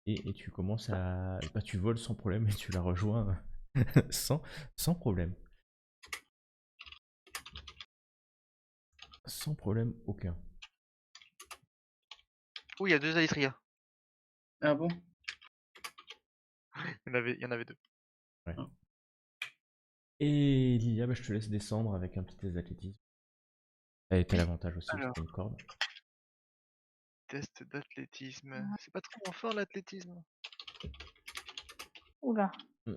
et tu commences à, bah, tu voles sans problème et tu la rejoins sans, sans problème. Sans problème aucun. Oui, il y a 2 Alistria. Ah bon? Il y en avait 2. Ouais. Ah. Et Lilia, bah, je te laisse descendre avec un petit test d'athlétisme. Et t'as Oui. l'avantage aussi parce que Alors, t'as une corde. test d'athlétisme. C'est pas trop mon fort l'athlétisme. Oula, Mm.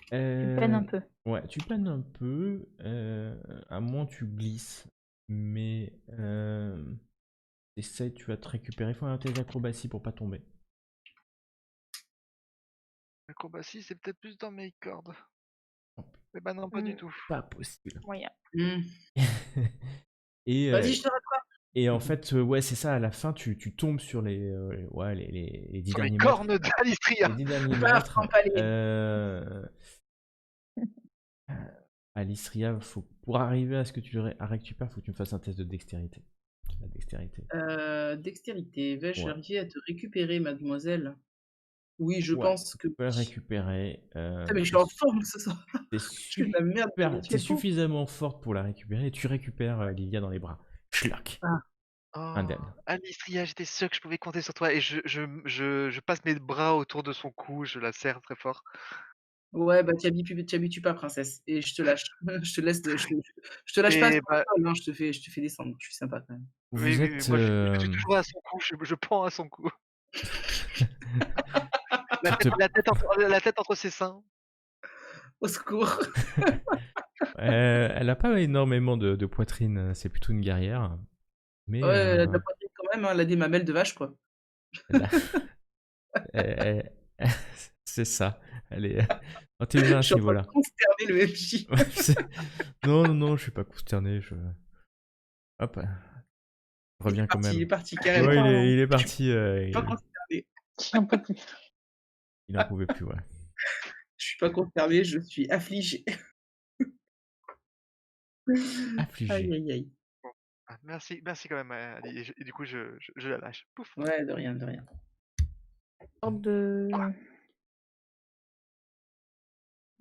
tu peines un peu. Ouais, tu peines un peu. À un moment, tu glisses. Mais essaye, tu vas te récupérer. Il faut un test d'acrobatie pour pas tomber. L'acrobatie, c'est peut-être plus dans mes cordes. Hop, Eh ben non, pas du tout. pas possible. Moyen. Mmh. Et, Vas-y, je te rattrape. et en fait, ouais, c'est ça, à la fin, tu tombes sur ouais, les 10 Sur les derniers mètres. cornes d'Alistria. Les 10 derniers Paf, mètres. empalé. Alistria, pour arriver à ce que tu récupères, faut que tu me fasses un test de dextérité. La dextérité. Dextérité, vais-je Ouais. arriver à te récupérer, mademoiselle? Oui, je Ouais, pense que tu peux le oui. récupérer. Putain, mais je suis en forme ce soir. T'es Je fais de la merde t'es spirituelle. suffisamment forte pour la récupérer et tu récupères Lilia dans les bras. Schlock. Ah. Oh, Indemne. Alistria, j'étais sûr que je pouvais compter sur toi et je passe mes bras autour de son cou, je la serre très fort. Ouais, bah, t'y habitues pas, princesse, et je te lâche. Je te laisse je te lâche pas Et sur le bah, sol, hein, je te fais descendre. Je suis sympa quand même. oui, Vous oui, oui, êtes. moi je suis toujours à son cou, je pends à son cou. La tu tête, te- la tête entre ses seins. Au secours. Elle a pas énormément de poitrine, c'est plutôt une guerrière. Mais Ouais, elle a de la poitrine quand même, hein, elle a des mamelles de vache, quoi. elle a- elle- c'est ça. Elle est. Oh, t'es bien à Je suis ce en train de niveau-là. consterner le MJ. Ouais, non, non, non, je suis pas consterné. Hop, je reviens quand Il est même. parti Ouais, carrément. Pardon, il est parti. Pas consterné. j'en peux plus. Il en pouvait plus, ouais. Je suis pas concernée, je suis affligée. Aïe, Affligé. aïe, aïe. Ah, merci quand même, Ali. Et du coup, je la lâche. Pouf. Ouais, de rien, de rien. Sorte de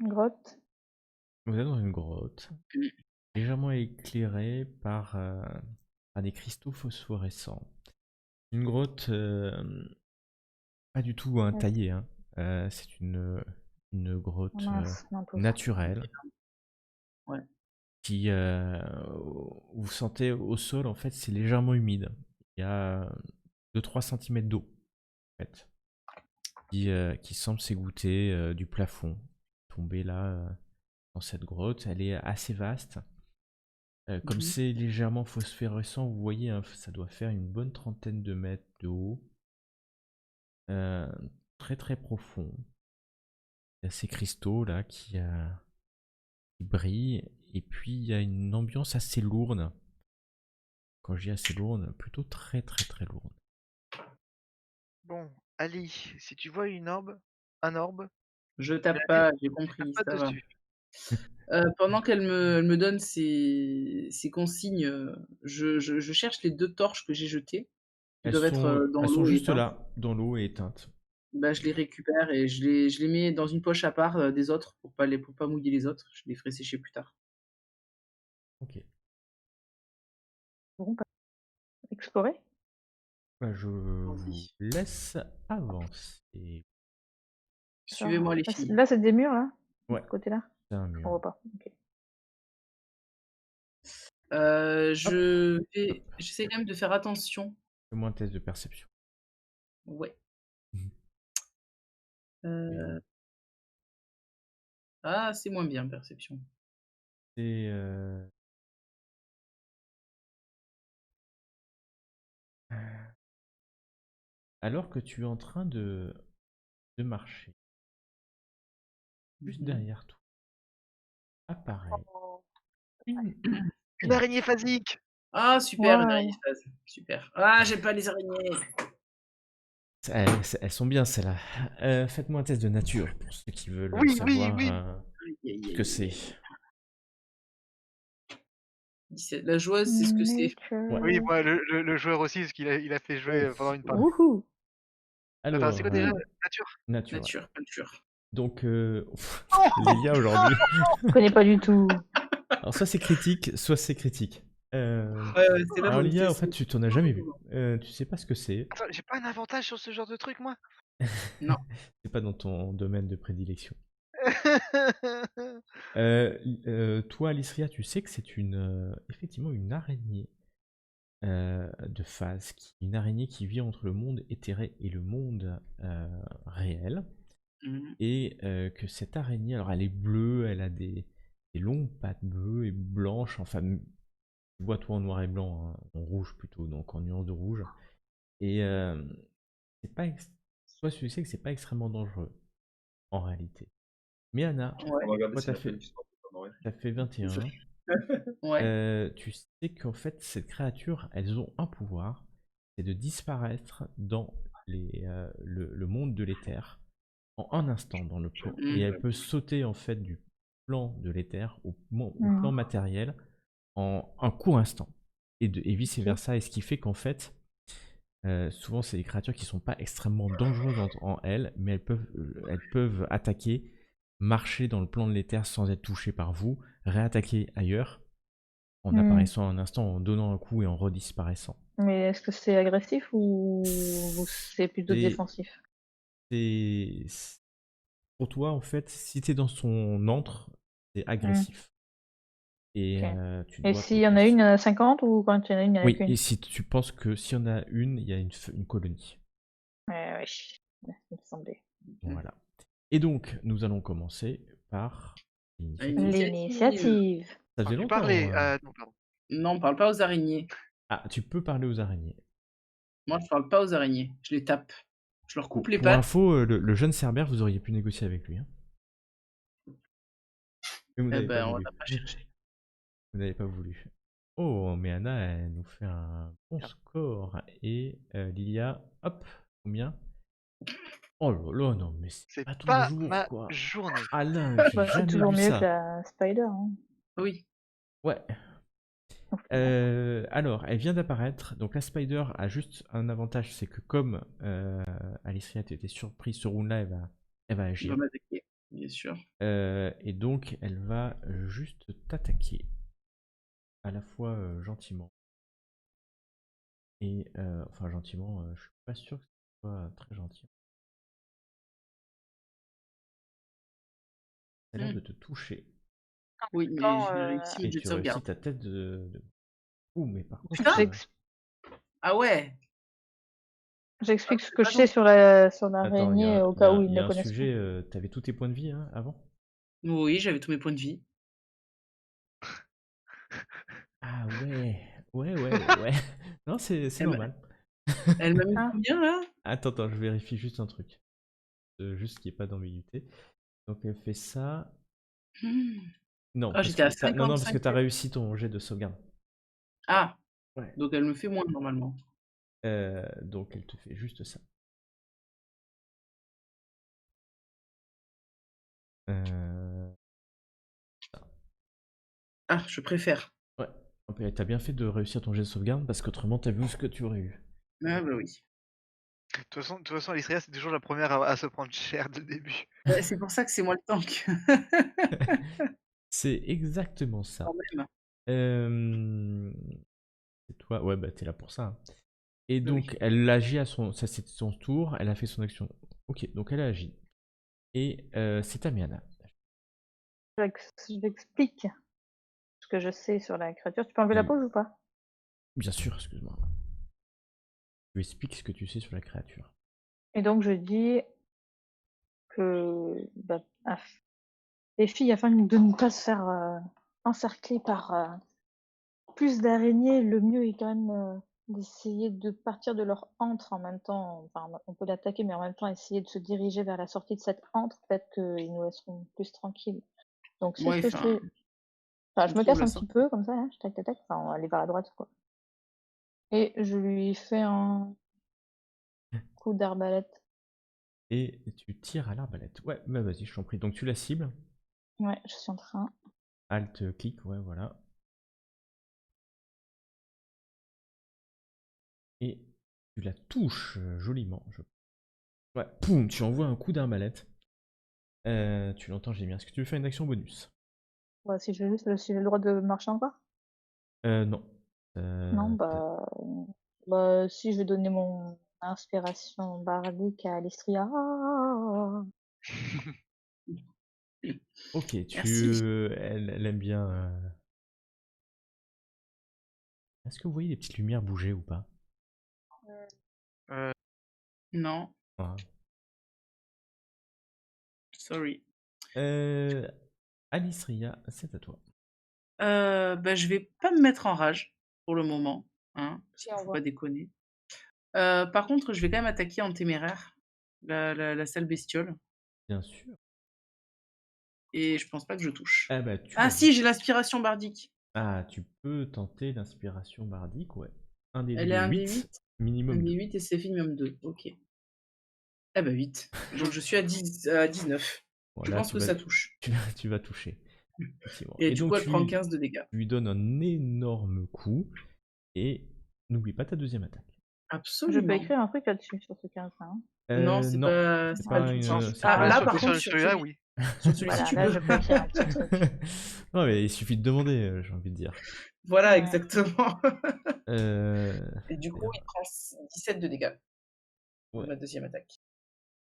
grotte. Vous êtes dans une grotte, Mmh. légèrement éclairée par des cristaux phosphorescents. Une grotte pas du tout Ouais. taillée, hein. C'est une Oh grotte mince, non, pauvre. naturelle Ouais. qui, vous sentez au sol, en fait, c'est légèrement humide. Il y a 2-3 cm d'eau, en fait, qui semble s'égoutter du plafond, tomber là, dans cette grotte. Elle est assez vaste. Comme Mmh. c'est légèrement phosphorescent, vous voyez, hein, ça doit faire une bonne trentaine de mètres de haut. Très très profond. Il y a ces cristaux là qui brillent. Et puis il y a une ambiance assez lourde. Quand je dis assez lourde, plutôt très très très lourde. Bon, Ali, si tu vois un orbe, Je tu tape la dis, pas, j'ai tu tapes compris, pas ça va. dessus. Pendant qu'elle me donne ses consignes, je cherche les 2 torches que j'ai jetées, qui doivent être, dans Elles sont l'eau et juste éteintes. là, dans l'eau et éteintes. Bah, je les récupère et je les mets dans une poche à part, des autres pour pas mouiller les autres. Je les ferai sécher plus tard. Ok. Bon, bah, explorer. Bah, je vous Allons-y. laisse avancer. Suivez-moi les Là, filles. là, c'est des murs, là, de Ouais, ce côté-là. c'est un On mur. voit pas. Ok. Hop, hop. J'essaie quand même de faire attention. Fais-moi un test de perception. Ouais. Mhm. Heu, c'est moins bien perception. C'est alors que tu es en train de marcher, juste Mmh mh. derrière toi, apparaît une, Une une araignée phasique! Ah super, une araignée Waouh. phase, super. Ah, j'aime pas les araignées! elles sont bien celles-là. Faites-moi un test de nature pour ceux qui veulent Oui, oui, savoir oui! Aïe, aïe, ce que aïe, c'est. aïe. 17. La joueuse, c'est ce que c'est. Ouais. Oui, Nature. moi, le joueur aussi, parce qu'il a fait jouer pendant une partie. Wouhou. Attends, c'est Alors, quoi déjà? Nature? nature, ouais. Nature, nature. Donc, Lilia aujourd'hui. Je connais pas du tout. Alors, soit c'est critique, soit c'est critique. Ouais, c'est la Alors, bonne, Lilia, en fait, tu t'en as jamais vu. c'est Tu sais pas ce que c'est. Attends, j'ai pas un avantage sur ce genre de truc, moi? non. C'est pas dans ton domaine de prédilection. Toi, Alisria, tu sais que c'est effectivement une araignée de phase, une araignée qui vit entre le monde éthéré et le monde réel, Mmh. et que cette araignée, alors elle est bleue, elle a des longues pattes bleues et blanches, enfin, tu vois toi en noir et blanc, hein, en rouge plutôt, donc en nuance de rouge, et c'est pas, toi tu sais que c'est pas extrêmement dangereux en réalité. Mais Anna, Ouais. On va regarder toi si la peine qui se t'as fait 21. Ouais. Tu sais qu'en fait, cette créature, elles ont un pouvoir, c'est de disparaître dans le monde de l'éther en un instant dans le plan. Et Mmh. elle peut sauter en fait du plan de l'éther au plan Hmm. matériel en un court instant. Et vice Ok. versa. Et ce qui fait qu'en fait, souvent, c'est des créatures qui sont pas extrêmement dangereuses en elles, mais elles peuvent attaquer, marcher dans le plan de l'éther sans être touchées par vous, réattaquer ailleurs en Hmm. apparaissant un instant, en donnant un coup et en redisparaissant. Mais est-ce que c'est agressif ou c'est plutôt C'est défensif? c'est- pour toi, en fait, si t'es dans son antre, c'est Hmm. agressif. Et Ok. tu Et dois s'il y en a une, il y en a 50 ou quand il y en a une, il n'y en a Oui, et qu'une? si tu penses que s'il y en a une, il y a une colonie. Ouais, ouais, il me semblait. Voilà. Et donc, nous allons commencer par l'initiative. L'initiative. L'initiative. Ça faisait Tu longtemps. parlais? Non, pardon. Non, on parle pas aux araignées. Ah, tu peux parler aux araignées. Moi, je parle pas aux araignées. Je les tape. Je leur coupe les Pour pattes. info, le jeune Cerbère, vous auriez pu négocier avec lui, hein. Mais vous Eh n'avez pas ben, on voulu. n'a pas cherché. Vous n'avez pas voulu. Oh, mais Anna, elle nous fait un bon Merde. score. Et Lilia, hop, combien? Oh là là, non, mais c'est C'est pas ton pas jour, ma quoi. journée. Alain, j'ai Bah, c'est jamais toujours vu mieux que ça. la Spider, hein, Oui. Ouais. au final. Alors, elle vient d'apparaître. Donc la Spider a juste un avantage, c'est que comme Alicia était surprise ce round-là, elle va Il va agir. m'attaquer, bien sûr. Et donc elle va juste t'attaquer. À la fois gentiment. Et enfin gentiment, je suis pas sûr que ce soit très gentil. Ça a l'air Hmm. de te toucher. Oui, mais Quand, j'ai réussi le Et jet de tu réussis sauvegarde. ta tête de... Ouh, mais par contre... Putain! Ah ouais! j'explique ce que Pas je sais gentil. sur Attends, l'araignée au cas où ils y ne a un connaissent pas. sujet, t'avais tous tes points de vie hein, avant? Oui, j'avais tous mes points de vie. Ah ouais, ouais. Non, c'est Elle m'a normal. elle m'a mis Ah, combien là? Attends, je vérifie juste un truc. Juste qu'il n'y ait pas d'ambiguïté. Donc elle fait ça... Hmm. Non, Ah, parce j'étais à que non, parce que 55 t'as réussi ton jet de sauvegarde. Ah! Ouais. Donc elle me fait moins normalement. Donc elle te fait juste ça. Euh, Ah, je préfère. Ouais. Ok, t'as bien fait de réussir ton jet de sauvegarde parce qu'autrement t'as vu ce que tu aurais eu. Ah bah oui. De toute façon, Alistria, c'est toujours la première à se prendre cher dès le début. Bah, c'est pour ça que c'est moi le tank. C'est exactement Quand ça. même. C'est toi, ouais, bah t'es là pour ça, hein. Et Bah donc oui. elle agit à ça c'est son tour, elle a fait son action. Ok, donc elle a agi. Et c'est Tamiana. j'explique ce que je sais sur la créature. Tu peux enlever la Tu- pause ou pas? Bien sûr, excuse-moi. Tu expliques ce que tu sais sur la créature. Et donc je dis que bah, les filles, afin de ne pas se faire encercler par plus d'araignées, le mieux est quand même d'essayer de partir de leur antre en même temps. Enfin, on peut l'attaquer, mais en même temps essayer de se diriger vers la sortie de cette antre. Peut-être qu'ils nous laisseront plus tranquilles. Donc c'est ce Ouais, que je enfin, fais. Enfin, on je me trouve casse la un petit sortie. peu comme ça, hein, je tac tac tac. Enfin, on va aller vers la droite, quoi. Et je lui fais un coup d'arbalète. Et tu tires à l'arbalète. Ouais, bah vas-y, je t'en prie. Donc tu la cibles. Ouais, je suis en train. Alt clic, ouais, voilà. Et tu la touches joliment. Ouais, poum, tu envoies un coup d'arbalète. Tu l'entends gémir. Est-ce que tu veux faire une action bonus? Ouais, si j'ai le droit de marcher encore? Non. Non, T'as- bah, si je vais donner mon inspiration bardique à Alistria. Ok, Merci. elle aime bien. Est-ce que vous voyez les petites lumières bouger ou pas? Euh, Non, Voilà. sorry. Alicria, c'est à toi. Bah, je vais pas me mettre en rage pour le moment, hein, parce Si, qu'il on faut pas voit. déconner. Par contre, je vais quand même attaquer en téméraire la sale bestiole Bien sûr. et je pense pas que je touche. Ah bah tu Ah la si, j'ai butes. l'inspiration bardique. Ah, tu peux tenter l'inspiration bardique, ouais. Un dé Elle est de un d 8, 8, un minimum d 2. 8 et c'est minimum 2. OK. Ah bah 8. Donc je suis à 10 à 19. Je Voilà, pense que ça touche tu vas toucher, effectivement. et Et du donc coup, elle prend 15 de dégâts. tu lui donnes un énorme coup, et n'oublie pas ta deuxième attaque. Je peux Absolument. écrire un truc là-dessus, sur ce 15 là, hein. Non, Non, c'est pas pas du tout. une, c'est Ah pas bah, là, un... par contre, sur sur celui-là, oui. celui-ci, Voilà, tu là peux. je peux écrire un petit truc. Non, mais il suffit de demander, j'ai envie de dire. Voilà, Ouais. exactement. Euh, Et du coup, il prend 17 de dégâts pour ouais. ma deuxième attaque.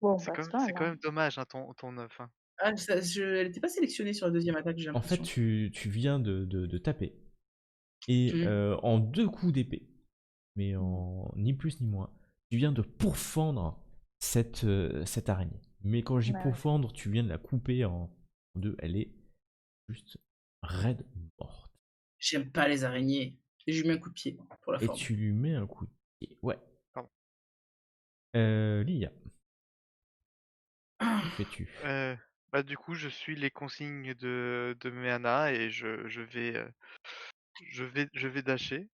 Bon, bah, c'est pas C'est mal, quand hein. même dommage, hein, ton œuf. Hein. Ah, elle était pas sélectionnée sur la deuxième attaque, j'ai En fait, l'impression. tu viens de taper, et Mmh. en deux coups d'épée, mais en ni plus ni moins, tu viens de pourfendre cette araignée. Mais quand je dis Ouais, ouais. pourfendre, tu viens de la couper en deux. Elle est juste raide morte. J'aime pas les araignées. Et je lui mets un coup de pied pour la Et forme. tu lui mets un coup de pied. Ouais. Pardon. Lia, Ah, que fais-tu? Bah, du coup, je suis les consignes de Meana et je vais dasher.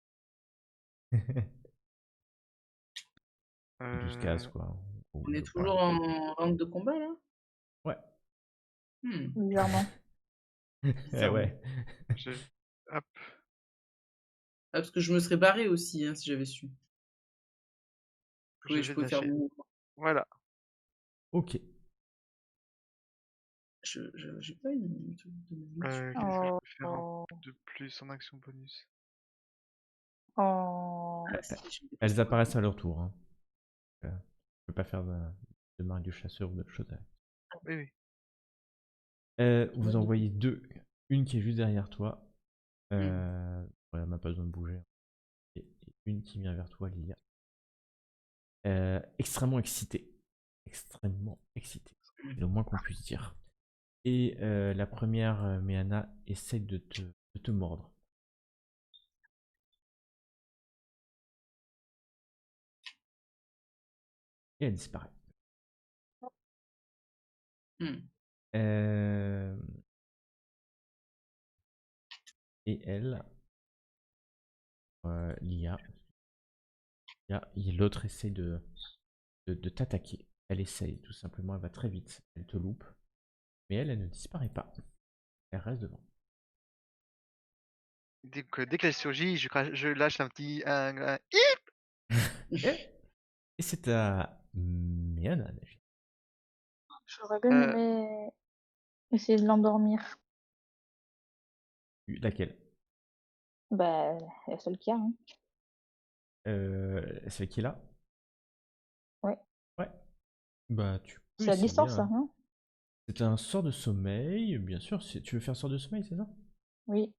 12 cases, Euh, quoi. On est Voilà. toujours en round de combat là? Ouais. Bizarrement. Eh Bizarrement. ouais. Je... Hop. Ah, parce que je me serais barré aussi, hein, si j'avais su. Je Je vais pouvais faire dasher. mon mouvement. Voilà. Ok. J'ai pas une truc de mouvement super. Qu'est-ce que je peux faire Oh. de plus en action bonus? Oh. Ah si, je me déplace Elles encore. apparaissent à leur tour. Hein. Tu peux pas faire de marque du chasseur ou d'autres choses. Oui, oui. Vous en voyez deux. Une qui est juste derrière toi. Mmh. Ouais, elle n'a pas besoin de bouger. Et une qui vient vers toi, Lilia. Extrêmement excitée. Extrêmement excitée. C'est le moins qu'on puisse dire. Et la première, Méana, essaie de te mordre. Et elle disparaît. Mmh. Et elle, Lia, l'autre essaie de t'attaquer. Elle essaye, tout simplement, elle va très vite. Elle te loupe. Mais elle ne disparaît pas. Elle reste devant. Dès qu'elle surgit, je lâche un petit... Et c'est à Méana. J'aurais bien Euh, aimé essayer de l'endormir. Laquelle? Bah, la seule qu'il y a, hein. Celle qui est là? Ouais. Ouais. Bah, tu peux C'est à essayer. distance, ça, Hein. non? C'est un sort de sommeil, bien sûr. Tu veux faire un sort de sommeil, c'est ça? Oui.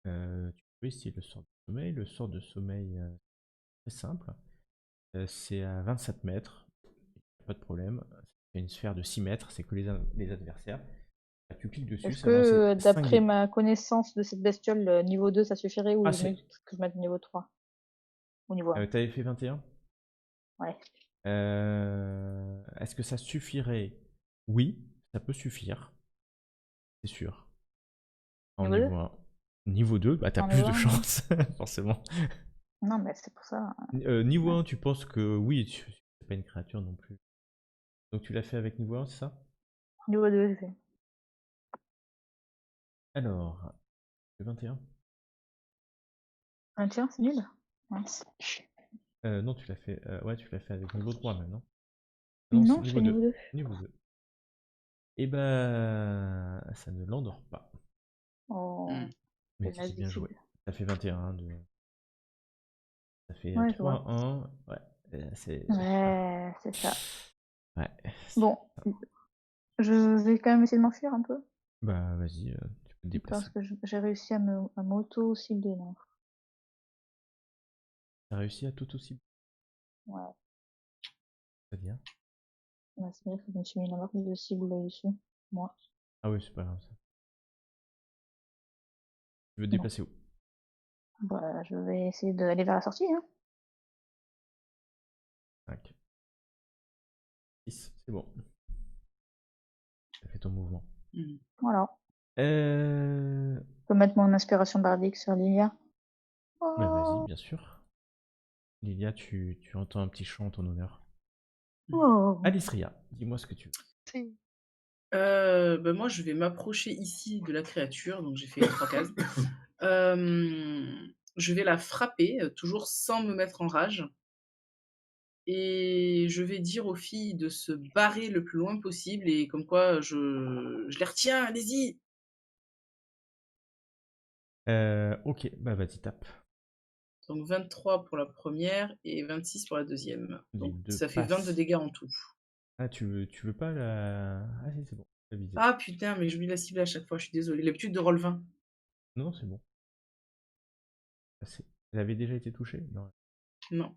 Tu peux essayer le sort de sommeil. Le sort de sommeil, très simple. C'est à 27 mètres. Pas de problème. C'est une sphère de 6 mètres. C'est que les adversaires. Tu cliques dessus, Est-ce ça va lancer que, 5 d'après dés. ma connaissance de cette bestiole, niveau 2, ça suffirait ou Ah, mieux que je mette niveau 3? Ou niveau 1? t'avais fait 21? Ouais. Est-ce que ça suffirait? Oui, ça peut suffire. C'est sûr. En Niveau 2? niveau 1. Niveau 2, bah t'as En plus niveau de 1, non? chance, forcément. Non, mais c'est pour ça. Niveau Ouais. 1, tu penses que oui, c'est pas une créature non plus. Donc tu l'as fait avec niveau 1, c'est ça? Niveau 2, j'ai fait. Alors, le 21. Ah, tiens, c'est nul. Mince. Non, tu l'as fait. Ouais, tu l'as fait avec niveau 3 même, non? Non, c'est Non, je niveau fais niveau 2. 2. Niveau 2. Et bah, ça ne l'endort pas. Oh, Mais c'est c'est bien joué. nazicide. Ça fait 21 de. Ça fait Ouais, je 3, vois. 1. Ouais, c'est. Ouais, c'est ça. Ouais. Bon, je vais quand même essayer de m'enfuir un peu. Bah, vas-y, tu peux te déplacer. Parce que j'ai réussi à m'auto-cibler, non? T'as réussi à tout aussi. Ouais. Très bien. Ouais, c'est vrai que je me suis mis la marque de cible dessus. Moi. Ah oui, c'est pas grave ça. Tu veux te Bon. déplacer où? Bah, je vais essayer d'aller vers la sortie, hein. 5, 6, c'est bon. T'as fait ton mouvement. Mmh. Voilà. Euh... Je peux mettre mon inspiration bardique sur Lilia. Bah vas-y, Oh. bien sûr. Lilia, tu entends un petit chant en ton honneur. Oh. Alisria, dis-moi ce que tu veux. Si. Bah, moi, je vais m'approcher ici de la créature, donc j'ai fait 3 cases. Je vais la frapper, toujours sans me mettre en rage et je vais dire aux filles de se barrer le plus loin possible et comme quoi je les retiens, allez-y! Ok, bah vas-y, tape. Donc 23 pour la première et 26 pour la deuxième. Les Donc deux ça fait 22 passes. dégâts en tout. Ah, tu veux pas la... Ah si, c'est bon, t'as visé. Ah putain, mais j'oublie la cible à chaque fois, je suis désolée. L'habitude de roll 20. Non, c'est bon. Elle avait déjà été touchée? Non. Non.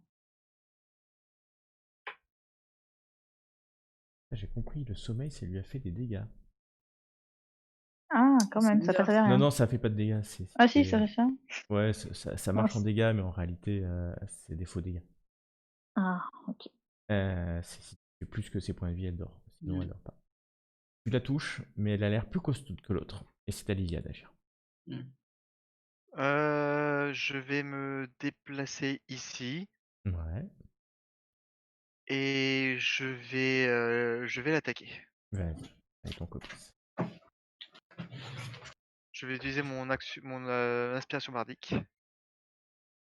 Ah, j'ai compris, le sommeil, ça lui a fait des dégâts. Ah, quand C'est même, ça bizarre. passait rien. Non, ça fait pas de dégâts. Ah si, ça fait ça. Ouais, ça marche en dégâts, mais en réalité, c'est des faux dégâts. Ah, ok. Si tu fais plus que ses points de vie, elle dort. Sinon, elle Mmh. dort pas. Tu la touches, mais elle a l'air plus costaud que l'autre. Et c'est à Lilia d'agir. Mmh. Je vais me déplacer ici. Ouais. Et je vais l'attaquer. Vas-y, avec ton copice. Je vais utiliser mon inspiration bardique.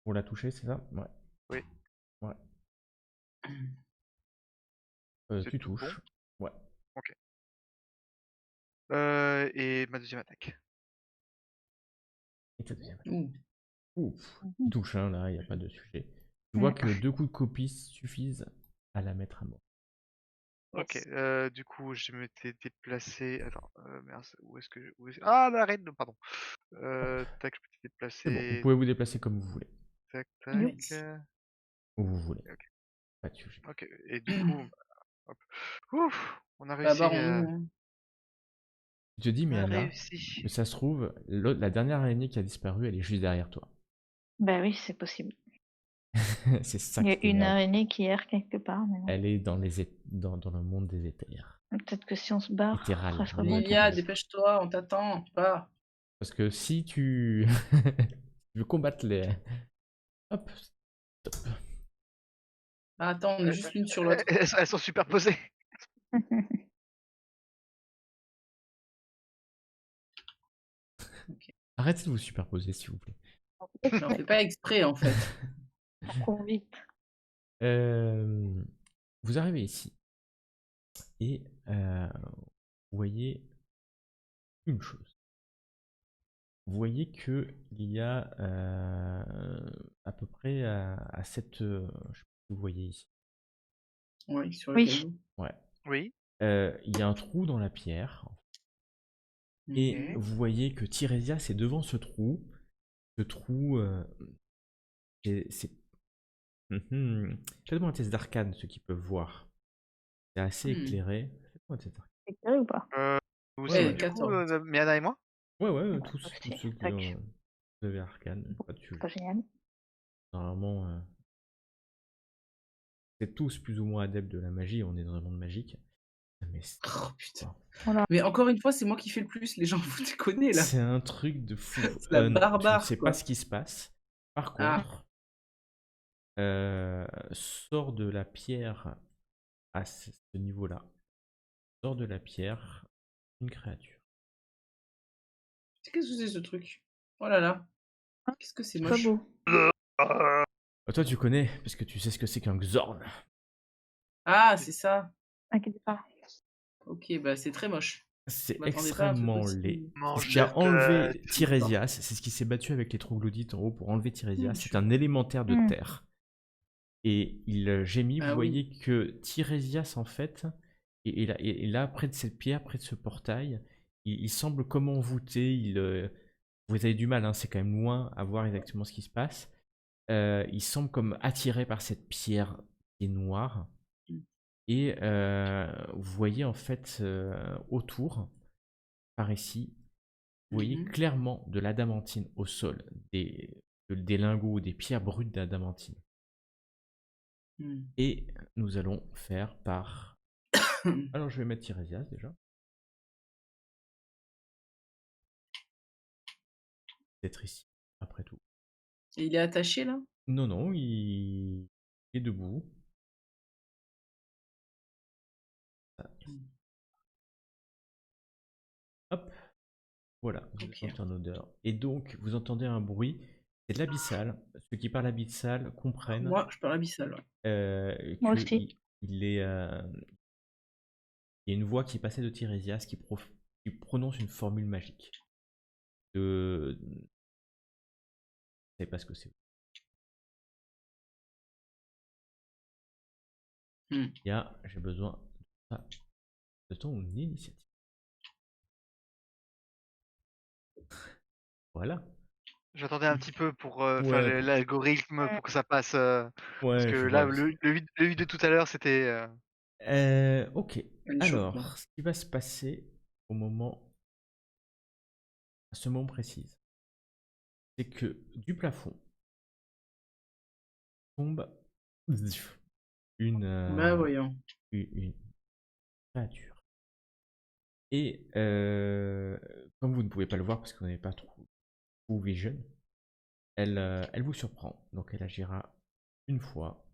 Pour la toucher, c'est ça? Ouais. Oui. Ouais. C'est Tu tout bon. touches. Ouais. Ok. Et ma deuxième attaque. Et ta deuxième. Ouh. Ouf. Mhm. Touche, hein, là, il n'y a pas de sujet. Tu vois que 2 coups de copice suffisent à la mettre à mort. Ok. Yes. Du coup, je m'étais déplacé. Attends, merde, Ah, l'arrête, pardon. Tac, je m'étais C'est déplacé. bon, vous pouvez vous déplacer comme vous voulez. Tac, You. tac. Où vous voulez. Ok. Pas de sujet. Ok. Et du coup, hop. Ouf, on a Bah, réussi. barrons-nous, hein. Tu te dis, On mais a Anna, réussi. mais ça se trouve, la dernière araignée qui a disparu, elle est juste derrière toi. Bah oui, c'est possible. C'est ça Il y qui a une t'énerve. araignée qui erre quelque part, mais bon. Elle est dans, dans le monde des éthers. Peut-être que si on se barre, Littéral, ça sera vraiment. bon. Lilia, dépêche-toi, on t'attend. Pas. Parce que si tu tu veux combattre les... Hop, stop. Ah, attends, on est juste l'une sur l'autre. Elles sont superposées. Arrêtez de vous superposer, s'il vous plaît. J'en fais pas exprès, en fait. On court vite. Vous arrivez ici et vous voyez une chose. Vous voyez que il y a à peu près à cette... je sais pas si vous voyez ici. Oui, sur le Oui. caillou. Ouais. Oui. Il y a un trou dans la pierre. Et Mhm. vous voyez que Tiresias est devant ce trou. Ce trou, c'est... Faites-moi un test d'arcane, ceux qui peuvent voir. C'est assez Hmm. éclairé. Faites-moi un test d'arcane. C'est clair ou pas? Vous Ouais, aussi, ouais. du coup, 14. Miana et moi? Ouais, Bah, tous aussi. ceux qui Tac. vous avez arcane, pas de sujet. Pas génial. Normalement, c'est tous plus ou moins adeptes de la magie, on est dans un monde magique. Mais Oh, putain. Voilà. Mais encore une fois, c'est moi qui fais le plus. Les gens, vous déconnez, là. c'est un truc de fou. C'est la Non, tu ne barbare, sais quoi. pas ce qui se passe. Par Ah. contre, sort de la pierre à ce niveau-là. Sort de la pierre une créature. Qu'est-ce que c'est, ce truc? Oh là là. Qu'est-ce que c'est Pas moche. beau. Toi, tu connais, parce que tu sais ce que c'est qu'un Xorn. Ah, c'est ça. Inquiétez pas. Ok, bah c'est très moche. C'est Je m'attendais pas à un truc extrêmement aussi. laid. C'est Mange ce qui a leur enlevé tête. Tiresias. C'est ce qui s'est battu avec les troglodytes en haut pour enlever Tiresias. C'est un élémentaire de Hmm. terre. Et il gémit. Vous Ah oui. voyez que Tiresias, en fait, et là, près de cette pierre, près de ce portail, il semble comme envoûté. Vous avez du mal, hein, c'est quand même loin à voir exactement ce qui se passe. Il semble comme attiré par cette pierre qui est noire. Mm. Et vous voyez en fait autour, par ici, vous voyez Mhm. clairement de l'adamantine au sol, des lingots, des pierres brutes d'adamantine. Hmm. Et nous allons faire par... Alors je vais mettre Tiresias déjà. D'être ici, après tout. Et il est attaché, là? Non, non, il est debout. Ah, hop, voilà, vous Ok. sentez une odeur. Et donc, vous entendez un bruit, c'est de l'abyssal. Ceux qui parlent abyssal comprennent Moi, je parle abyssal. Ouais. Moi que aussi. il est, il y a une voix qui passait de Tiresias qui prononce une formule magique. Je ne sais pas ce que c'est. Hmm. J'ai besoin de ton initiative. Voilà. J'attendais un petit peu pour faire Ouais, l'algorithme pour que ça passe. Parce ouais, que je là, vois aussi. le vide de tout à l'heure, c'était. Ok. Elle chauffe, là. Alors, ce qui va se passer à ce moment précis, c'est que du plafond tombe une, Bah, voyons. une créature. Et comme vous ne pouvez pas le voir parce que vous n'avez pas trop vision, elle vous surprend. Donc elle agira une fois.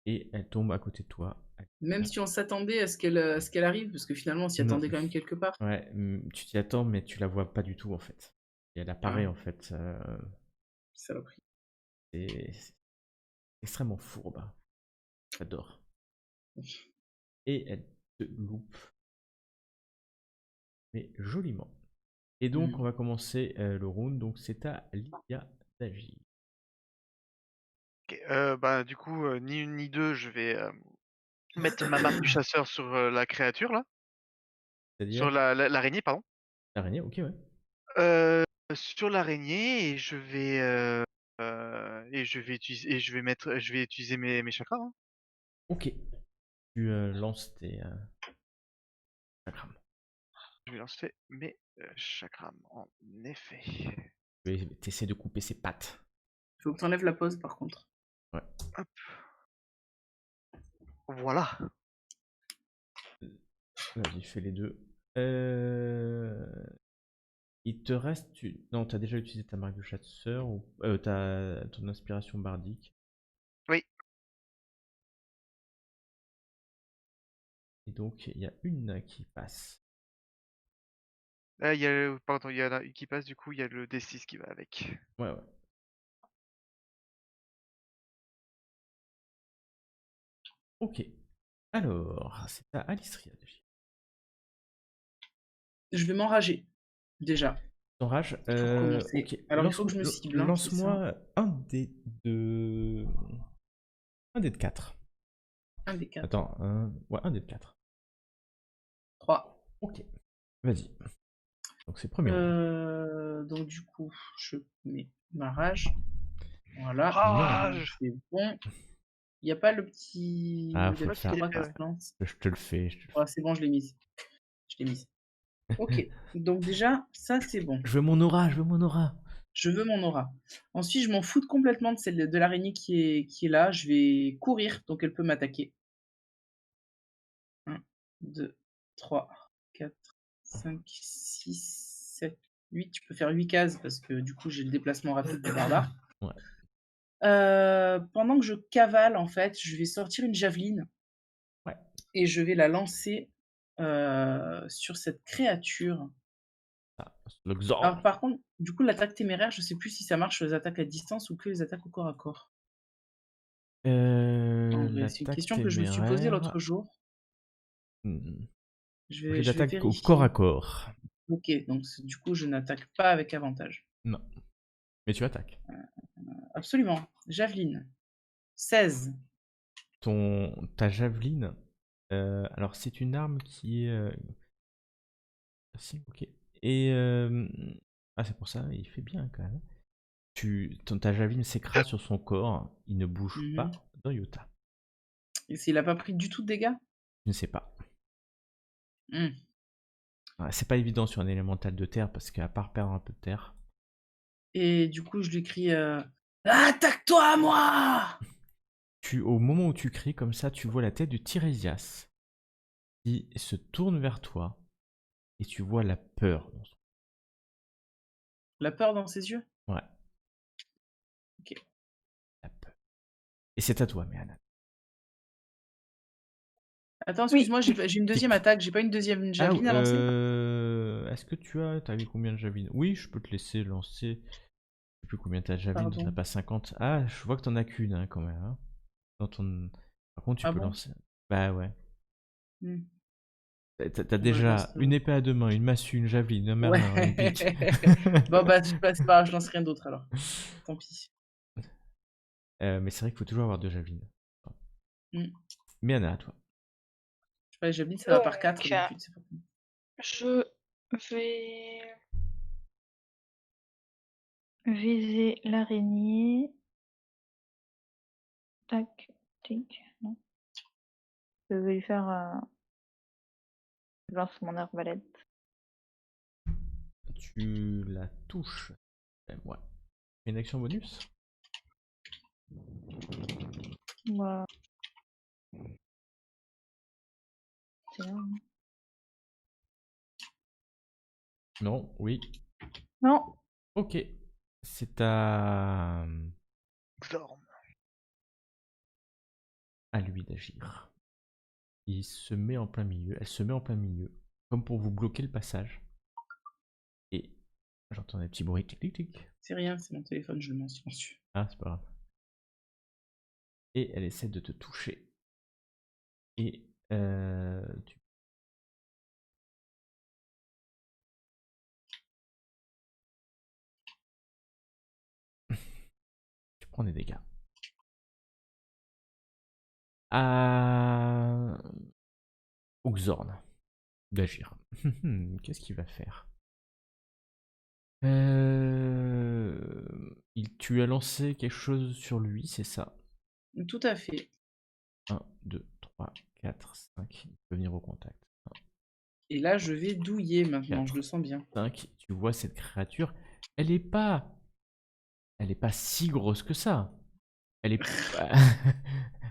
et elle tombe à côté de toi. Même si on s'attendait à ce qu'elle arrive, parce que finalement, on s'y Non. attendait quand même quelque part. Ouais, tu t'y attends, mais tu la vois pas du tout en fait. Et elle apparaît Ah, en fait. saloperie. C'est extrêmement fourbe. J'adore. Et elle te loupe, mais joliment. Et donc, on va commencer le round. Donc, c'est à Lydia d'agir. Ok, bah, du coup, ni une ni deux, je vais mettre ma marque du chasseur sur la créature, là. Sur C'est-à-dire l'araignée, pardon. l'araignée, ok, ouais. Sur l'araignée, et je vais utiliser mes chakras, hein. Ok. Tu lances tes chakras. Je vais lancer mes chakras, en effet. Tu essaies de couper ses pattes. Faut que tu enlèves la pause, par contre. Ouais. Hop. Voilà. Vas-y, fais les deux. Il te reste. Non, t'as déjà utilisé ta marque de chasseur ou ton inspiration bardique. Oui. Et donc, il y a une qui passe. Il y a, pardon, il y en a une qui passe, du coup, il y a le D6 qui va avec. Ouais, ouais. Ok. Alors, c'est à Alistria d'agir. Je vais m'enrager, déjà, Enrage. pour commencer. Ok. Alors, il faut que je me cible, hein, c'est ça. Lance-moi un des deux. Un des 4. Un des 4. Attends, ouais, un des 4. 3. Ok. Vas-y. Donc c'est premier round. Donc, du coup, je mets ma rage. Voilà. Rage. C'est bon. Il n'y a pas le petit. Ah, La faut le petite faire. aura qui ouais. se lance. Je te le fais. Ouais, c'est bon, je l'ai mise. Je l'ai mise. Ok. Donc, déjà, ça, c'est bon. Je veux mon aura, je veux mon aura. Je veux mon aura. Ensuite, je m'en fous complètement de celle de l'araignée qui est là. Je vais courir, donc elle peut m'attaquer. 1, 2, 3, 4, 5, 6, 7, 8. Je peux faire 8 cases parce que du coup, j'ai le déplacement rapide du barbare. Ouais. Pendant que je cavale, en fait, je vais sortir une javeline. Ouais. Et je vais la lancer sur cette créature. Ah, le Xorn. Alors, par contre, du coup, l'attaque téméraire, je sais plus si ça marche sur les attaques à distance ou que les attaques au corps à corps. En vrai, c'est une L'attaque question que je me suis posée téméraire. l'autre jour. J'ai Je vais d'attaque au corps à vérifier. corps. Ok, donc du coup, je n'attaque pas avec avantage. Non. Mais tu attaques. Absolument. Javeline. 16. Ta javeline. Alors c'est une arme qui est. Si, ok. Et ah, c'est pour ça, il fait bien quand même. Ta javeline s'écrase sur son corps, il ne bouge pas d'un iota. Et s'il a pas pris du tout de dégâts? Je ne sais pas. Hmm. Ouais, c'est pas évident sur un élémental de terre parce qu'à part perdre un peu de terre. Et du coup, je lui crie attaque-toi à moi! Au moment où tu cries comme ça, tu vois la tête de Tirésias qui se tourne vers toi et tu vois la peur dans son. La peur dans ses yeux? Ouais. Ok. La peur. Et c'est à toi, Méana. Attends, Oui. excuse-moi, j'ai une deuxième attaque. J'ai pas une deuxième javeline à lancer? Est-ce que t'as vu combien de javelines? Oui, je peux te laisser lancer. Je sais plus combien t'as de javelines, t'en as Pardon. pas 50. Ah, je vois que t'en as qu'une hein, quand même. Hein. Par contre, tu Ah peux bon? lancer. Bah ouais. Hmm. T'as Bon, bah, je déjà lance. une épée à deux mains, une massue, une javeline, un Ouais. marteau, une pique. Bon, bah, c'est pas grave, je lance rien d'autre alors. Tant pis. Mais c'est vrai qu'il faut toujours avoir deux javelines. Hmm. Méana, à toi. Je sais pas, les javelines, ça va par 4 Donc, d'habitude. C'est pas cool. je vais viser l'araignée. Tac, tic, non. Je vais lui faire. Je lance mon arbalète. Tu la touches. Ouais. Une action bonus? Voilà. C'est là, hein. Non, oui. Non, Ok. C'est à. Xorn. à lui d'agir. Il se met en plein milieu, elle se met en plein milieu, comme pour vous bloquer le passage. Et j'entends des petits bruits, tic tic tic. C'est rien, c'est mon téléphone, je le mets en silencieux. Ah, c'est pas grave. Et elle essaie de te toucher. Et tu prends des dégâts. À Oxorn d'agir. Qu'est-ce qu'il va faire? Tu as lancé quelque chose sur lui, c'est ça? Tout à fait. 1, 2, 3, 4, 5. Il peut venir au contact. 1, Et là, je vais douiller maintenant, je 4, le sens bien. 5. Tu vois cette créature. Elle est pas si grosse que ça. Elle est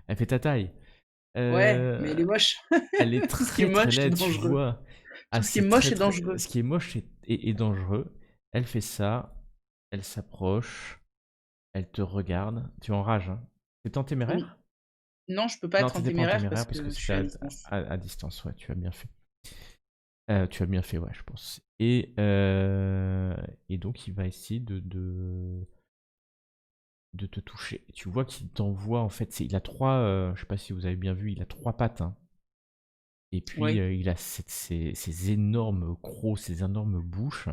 elle fait ta taille. Ouais, mais elle est moche. Elle est Tout ce qui est très très moche, c'est laide, tu dangereux. vois. Ah, Tout ce qui est c'est moche très est très. dangereux. Ce qui est moche est dangereux. Elle fait ça. Elle s'approche. Elle te regarde. Tu enrages, hein. T'es en Oui. téméraire? Non, je peux pas Non, être en t'étais pas en téméraire parce téméraire parce que que je c'était suis à distance. à distance. Ouais, tu as bien fait. Tu as bien fait, ouais, je pense. Et donc, il va essayer de te toucher. Tu vois qu'il t'envoie, en fait, il a trois, je sais pas si vous avez bien vu, il a trois pattes, hein. Et puis, Oui. il a ces énormes crocs, ces énormes bouches.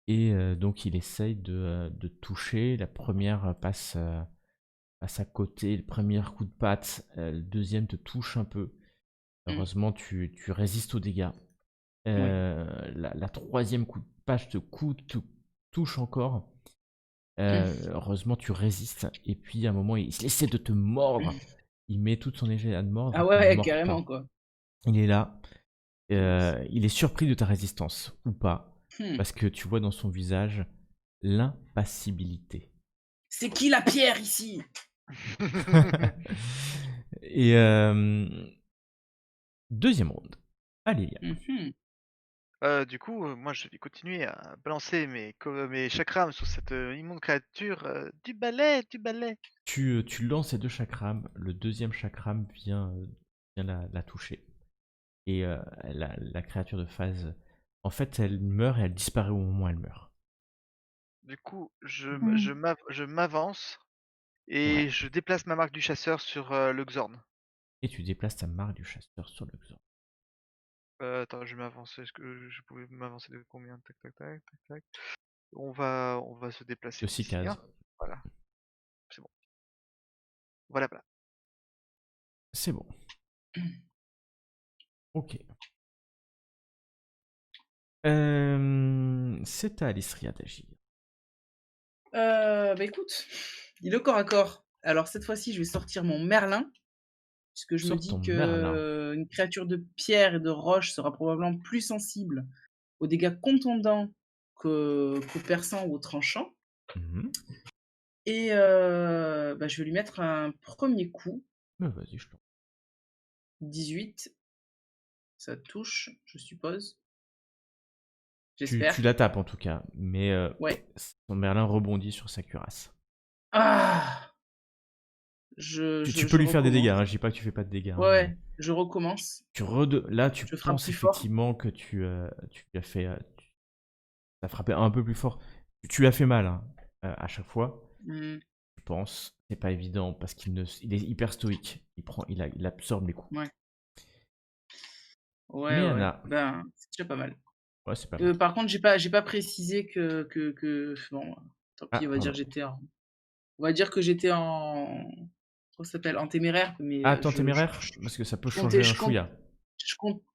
Et donc, il essaye de toucher. La première passe à côté, le premier coup de patte, le deuxième te touche un peu. Heureusement, tu résistes aux dégâts. Oui. La troisième coup de patte te touche encore. Heureusement, tu résistes. Et puis, à un moment, il essaie de te mordre. Il met toute son énergie à te mordre. Ah Il te ouais, mord carrément, pas. quoi. Il est là. Il est surpris de ta résistance, ou pas. Hmm. Parce que tu vois dans son visage l'impassibilité. C'est qui la pierre ici? Et deuxième round. Allez, Mhm. Du coup, moi, je vais continuer à balancer mes chakrams sur cette immonde créature. Du balai, du balai. tu lances ces deux chakrams. Le deuxième chakram vient la toucher. Et la créature de phase, en fait, elle meurt et elle disparaît au moment où elle meurt. Du coup, Hmm. je m'avance et Ouais. je déplace ma marque du chasseur sur le Xorn. Et tu déplaces ta marque du chasseur sur le Xorn. Attends, je vais m'avancer. Est-ce que je pouvais m'avancer de combien? Tac, tac, tac, tac, tac. On va se déplacer De 6 d'ici, hein. cases. Voilà, c'est bon. Voilà, voilà. C'est bon. Ok. C'est à Alistria d'agir. Bah écoute, il est au corps à corps. Alors cette fois-ci, je vais sortir mon Merlin, puisque je me Sors dis ton que Merlin. une créature de pierre et de roche sera probablement plus sensible aux dégâts contondants qu'au perçant ou au tranchant. Mhm. Et bah, je vais lui mettre un premier coup. Bah, vas-y, je t'en. 18. Ça touche, je suppose. Tu J'espère. la tapes en tout cas, mais Ouais. ton Merlin rebondit sur sa cuirasse. Ah! Tu peux Je lui faire des dégâts, recommence. hein, je dis pas que tu fais pas de dégâts, hein, mais Ouais, je recommence. là tu Je frappe penses plus fort. effectivement que tu lui as fait, t'as frappé un peu plus fort. Tu lui as fait mal, hein, à chaque fois. Mmh, Je pense, c'est pas évident parce il est hyper stoïque. Il absorbe les coups. ouais. Ouais, Mais ouais. Anna, Ben, c'est déjà pas mal. ouais, c'est pas mal. Par contre, j'ai pas précisé que bon, tant Ah, pis, pardon. on va dire que j'étais en comment ça s'appelle? En téméraire, mais Ah, t'es téméraire? Parce que ça peut je comptais changer un chouïa.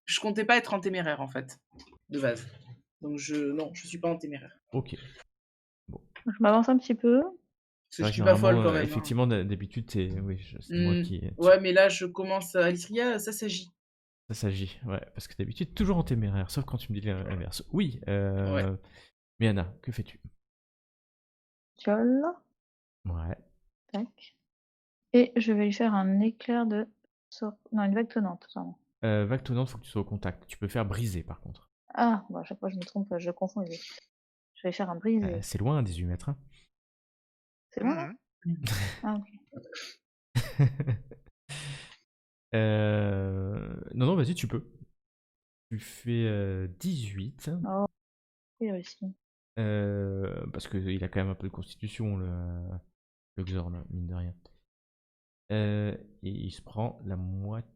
je comptais pas être en téméraire, en fait, de base. Donc non, je suis pas en téméraire. Ok. Bon. Je m'avance un petit peu. C'est Parce que je vrai que suis pas folle normalement, quand même, hein. effectivement, d'habitude, oui, c'est moi qui. Ouais, mais là, je commence à Alistria, ça s'agit. Ça s'agit, ouais, parce que d'habitude, toujours en téméraire, sauf quand tu me dis l'inverse. Oui, Ouais. mais Anna, que fais-tu? Fiole. Ouais. Tac. Et je vais lui faire un éclair de non, une vague tonnante, pardon. Vague tonnante, faut que tu sois au contact. Tu peux faire briser, par contre. Ah, bon, à chaque fois je me trompe, je confonds les deux. Je vais faire un brisé. C'est loin, 18 mètres. Hein. C'est loin là? Mhm. Ah, ok. Non, non, vas-y, tu peux. Tu fais 18. Oh, il réussit. Parce qu'il a quand même un peu de constitution, le Xorn, mine de rien. Et il se prend la moitié.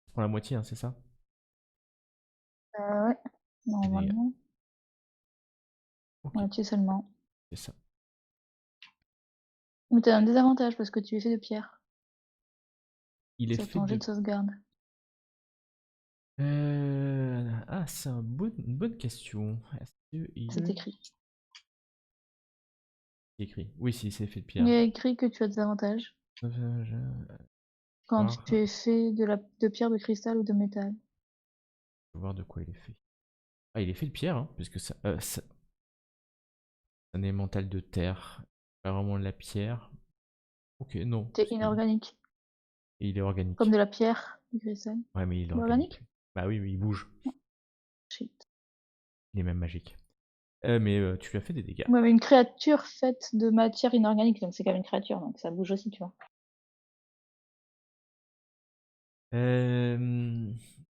Il se prend la moitié, hein, c'est ça? Ouais, Des dégâts. normalement. Ok, Moitié seulement. c'est ça. Mais t'as un désavantage parce que tu es fait de pierre. Il est Sur fait ton jet de. de sauvegarde. Ah, c'est une bonne question. Est-ce C'est qu'il écrit. est écrit? Oui, si, c'est fait de Il pierre. est écrit que tu as des avantages quand tu Voir, es fait de pierre, de cristal ou de métal. voir de quoi il est fait. Ah, il est fait de pierre, hein, puisque c'est un élémental de terre. Pas vraiment de la pierre. Ok, non. C'est inorganique. Et il est Comme organique. de la pierre, du cristal. Ouais, mais il est organique. Organique? Bah oui, mais il bouge. Shit. Il est même magique. Mais tu lui as fait des dégâts. Ouais, mais une créature faite de matière inorganique, donc c'est quand même une créature, donc ça bouge aussi, tu vois.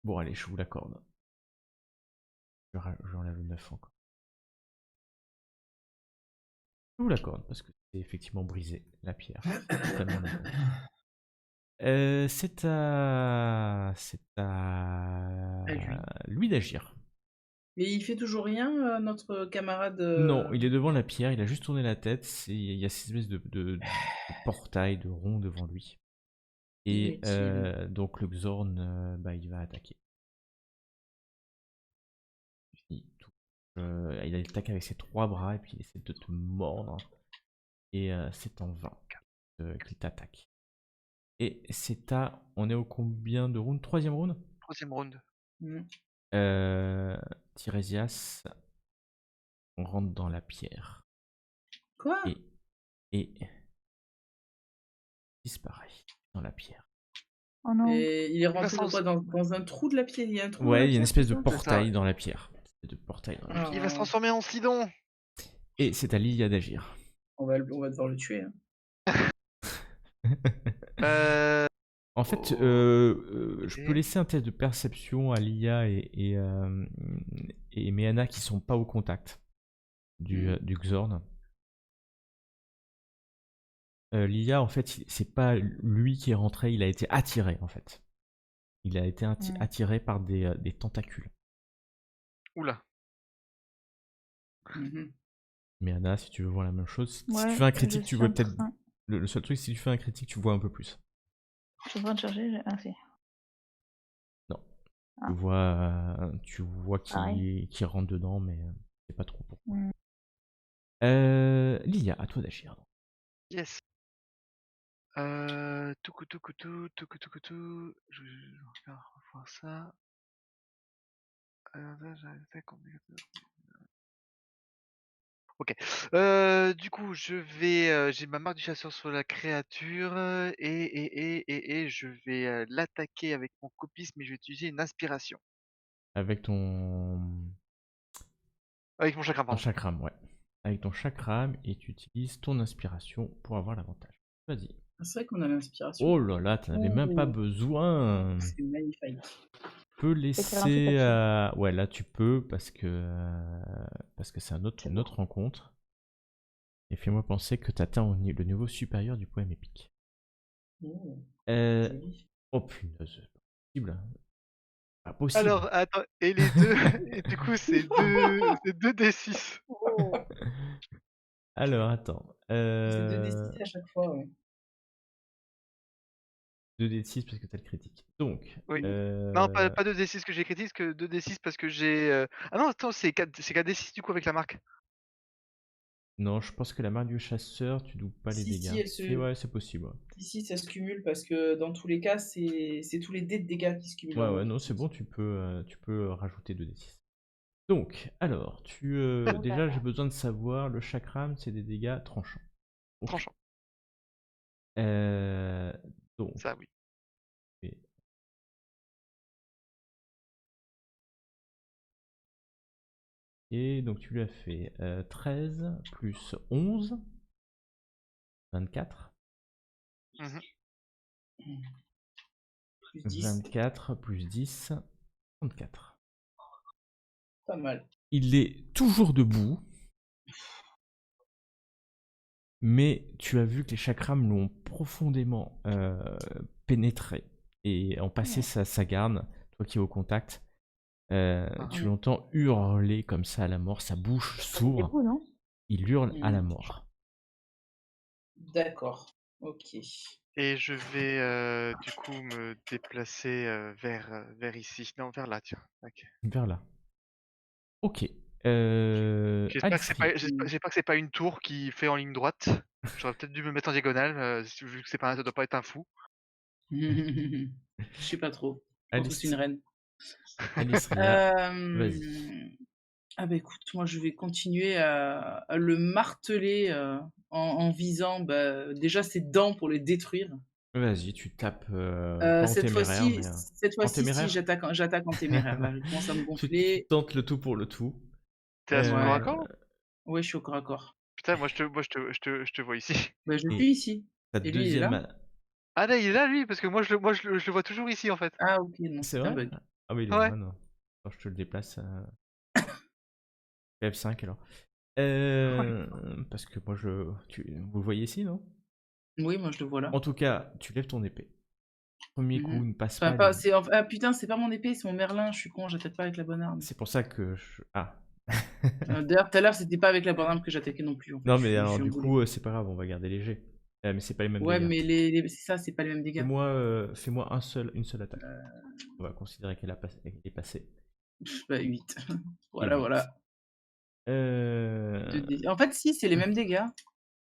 Bon, allez, je vous l'accorde. J'enlève le 9 encore. Je vous l'accorde, parce que c'est effectivement brisé, la pierre. Totalement d'accord. C'est à À lui. lui d'agir. Mais il fait toujours rien, notre camarade. Non, il est devant la pierre, il a juste tourné la tête, il y a cette espèce de portail, de rond devant lui. Et Inutile. donc le Xorn, bah, il va attaquer. Il attaque avec ses 3 bras et puis il essaie de te mordre. Et c'est en vain qu'il t'attaque. Et c'est à. On est au combien de round? Troisième round? Troisième round. Mmh. Tirésias, on rentre dans la pierre. Quoi? Et disparaît dans la pierre. Oh non. Et il est Il va rentré de s'en quoi? Dans un trou de la pierre? Il y a un trou dans la Ouais, il y a une pierre, c'est espèce de ça? C'est ça. portail dans la pierre. Ah, Il va se transformer en Sidon. Et c'est à Lilia d'agir. on va devoir le tuer, hein. Euh... En fait, je peux ok. laisser un test de perception à Lilia et Meana qui sont pas au contact Mmh. du Xorn. Lilia, en fait, c'est pas lui qui est rentré, il a été attiré, en fait. Il a été attiré par des tentacules. Oula. Mmh. Mais Anna, si tu veux voir la même chose, si tu Ouais, fais un je critique, tu suis vois en peut-être. train. Le seul truc, si tu fais un critique, tu vois un peu plus. Je suis en train de chercher. Ah, si. Non. Ah, Tu vois pareil. qui rentre dedans, mais c'est pas trop pourquoi. Hmm. Lilia, à toi d'agir. Yes. Tout. Je vais revoir ça. Ok. Du coup, j'ai ma marque du chasseur sur la créature et je vais l'attaquer avec mon copisme, mais je vais utiliser une inspiration. Avec Avec mon chakra, ton pardon. chakram, ouais. Avec ton chakram, et tu utilises ton inspiration pour avoir l'avantage. Vas-y. C'est vrai qu'on a l'inspiration. Oh là là, t'en avais même pas Oh, besoin. c'est magnifique. Tu peux Écrire un truc laisser. là-dessus. Ouais, là tu peux parce que c'est C'est une beau. autre rencontre. Et fais-moi penser que tu atteins le niveau supérieur du poème épique. Oh, Euh... joli. Oh punaise, c'est pas possible. Pas possible. Alors, attends, et les deux, et du coup, c'est 2d6. Oh. Alors, attends. C'est 2d6 à chaque fois, ouais. 2d6 parce que t'as le critique. Donc, Oui. Non, pas 2d6 que j'ai critique, que 2d6 parce que j'ai. Ah non, attends, c'est 4d6 du coup avec la marque. non, je pense que la marque du chasseur, tu doubles pas les Si, dégâts. si, Si, ouais, c'est possible. Ouais, si, ça se cumule parce que dans tous les cas, c'est tous les dés de dégâts qui se cumulent ouais, en ouais, non, c'est critique. bon, tu peux rajouter 2d6. Donc, alors, déjà, j'ai besoin de savoir, le chakram, c'est des dégâts tranchants. Ok. Tranchant. Euh, donc, Ça, oui. et donc tu lui as fait 13 plus 11, 24. Mhm. Plus 10, 24 plus 10, 34. pas mal. Il est toujours debout, mais tu as vu que les chakrams l'ont profondément pénétré et ont passé sa garde, toi qui es au contact. Tu l'entends hurler comme ça à la mort, sa bouche C'est s'ouvre, beau, non? il hurle à la mort. D'accord, ok. Et je vais du coup me déplacer vers ici. Non, vers là, tiens. Ok. Vers là. Ok. J'espère que c'est Alisri. pas, j'espère que c'est pas une tour qui fait en ligne droite. J'aurais peut-être dû me mettre en diagonale, vu que c'est pas, ça doit pas être un fou. Je sais pas trop. Je pense que c'est une reine. Alisria, vas-y. Ah bah écoute, moi je vais continuer à le marteler en visant déjà ses dents pour les détruire. Vas-y, tu tapes pas en téméraire, mais cette en fois-ci, si téméraire. j'attaque en téméraire. Là, je commence à me Tu gonfler. tentes le tout pour le tout. T'es à son corps à Ouais, corps? ouais, je suis au corps à corps. Putain, moi je te vois ici. Bah, je Et suis ici. ta Et lui, il est là? deuxième. Ah là, il est là lui, parce que je le vois toujours ici en fait. Ah ok, non, C'est c'est un vrai? bug. Ah oui, il est Ouais. là, non. Attends, je te le déplace. F5 alors. Parce que moi vous le voyez ici, non? Oui, moi je le vois là. En tout cas, tu lèves ton épée. Premier coup ne passe Enfin, pas. ah putain, c'est pas mon épée, c'est mon merlin, je suis con, j'attaque pas avec la bonne arme. C'est pour ça que Ah. D'ailleurs, tout à l'heure, c'était pas avec la bonne arme que j'attaquais non plus. En fait. Non, mais je alors suis un du boulet. coup, c'est pas grave, on va garder léger. Mais c'est pas les mêmes Ouais, dégâts. mais c'est ça, c'est pas les mêmes dégâts. Fais-moi une seule attaque. On va considérer qu'elle est passée. Bah, 8. Voilà, Et voilà. 8. En fait, si, c'est les mêmes dégâts.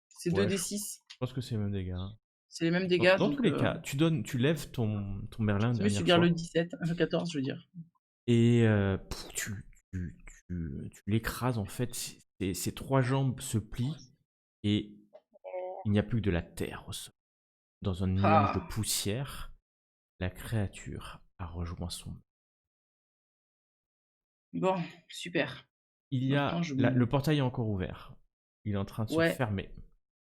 C'est Ouais, 2d6. Je pense que c'est les mêmes dégâts. Hein. C'est les mêmes dégâts. Dans donc, tous les cas, tu lèves ton Merlin une c'est mieux si dernière tu gardes fois. le 17, 14, je veux dire. Et tu l'écrases en fait. Ses trois jambes se plient et il n'y a plus que de la terre au sol. Dans un nuage de poussière, la créature a rejoint son. Bon, super. Il y a Maintenant, le portail est encore ouvert. Il est en train de se fermer.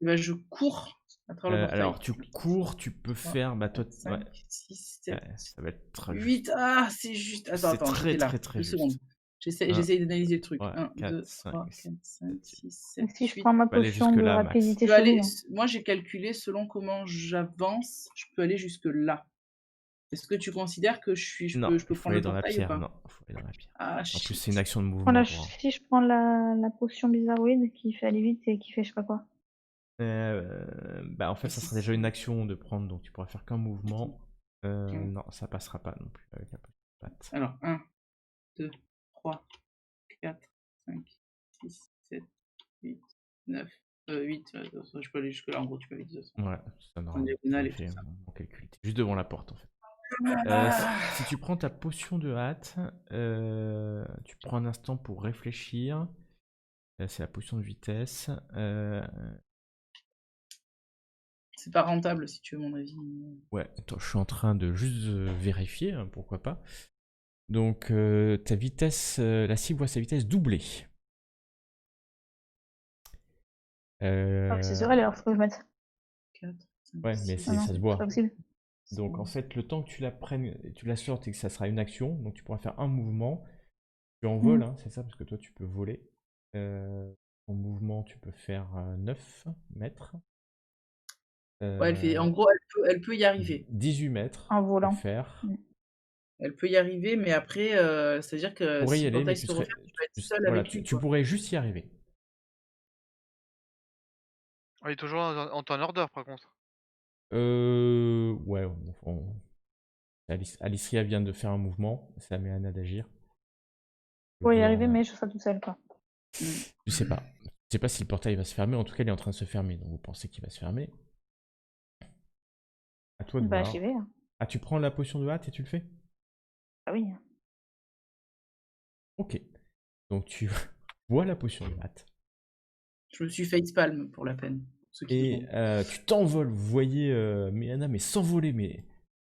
Bah, je cours à travers le portail. Alors tu cours, tu peux faire. Bah, toi, 5, ouais. 6, 7, Ça va être très 8. Ah, c'est juste. Attends, très, j'étais là. très, très 2 juste. secondes. J'essaie d'analyser le truc. Ouais, 1, 4, 2, 5, 3, 4, 5, 6, 7, Si je 8. prends ma peux aller potion de jusque-là, Max. rapidité Je peux aller, chelou, moi, j'ai calculé selon comment j'avance, je peux aller jusque là. Est-ce que tu considères que je Non, peux il faut prendre aller le dans la portail ou pierre. pas? Non, il faut aller dans la pierre. Ah, En plus, shit. c'est une action de je prends mouvement. si je prends la potion bizarroïde qui fait aller vite et qui fait je sais pas quoi. Bah en fait, ça sera déjà une action de prendre, donc tu pourras faire qu'un mouvement. Non, ça passera pas non plus avec la patte. Alors, 1, 2, 3, 4, 5, 6, 7, 8, 9, 8. Je peux aller jusque là, en gros, tu peux aller 2. Ouais, ça n'aura En diagonale et fait tout ça. mon calcul. T'es juste devant la porte en fait. Si tu prends ta potion de hâte, tu prends un instant pour réfléchir. C'est la potion de vitesse. C'est pas rentable si tu veux mon avis. Ouais, attends, je suis en train de juste vérifier, hein, pourquoi pas. Donc ta vitesse, la cible voit sa vitesse doublée. C'est sur elle alors faut que je mette. 4, 5, Ouais, mais 6, ça se voit. C'est pas possible. Donc en fait, le temps que tu la prennes, tu la sortes et que ça sera une action, donc tu pourras faire un mouvement. Tu en voles, hein, c'est ça, parce que toi tu peux voler. En mouvement, tu peux faire 9 mètres. Ouais, en gros, elle peut y arriver. 18 mètres. En volant. Faire. Elle peut y arriver, mais après, c'est-à-dire que pourrais si y le aller, mais portail se referme, tu vas être seul voilà, avec lui. tu pourrais juste y arriver. Il est toujours en turn order par contre. Ouais, Alicia vient de faire un mouvement, ça met Anna d'agir. Pour y arriver, mais je serai toute seule quoi. Je sais pas. Je sais pas si le portail va se fermer, en tout cas il est en train de se fermer, donc vous pensez qu'il va se fermer. À toi de voir. J'y vais. Ah, tu prends la potion de hâte et tu le fais? Ah oui. Ok. Donc tu vois la potion de hâte. Je me suis facepalm pour la peine. Et tu t'envoles, vous voyez Anna mais s'envoler, mais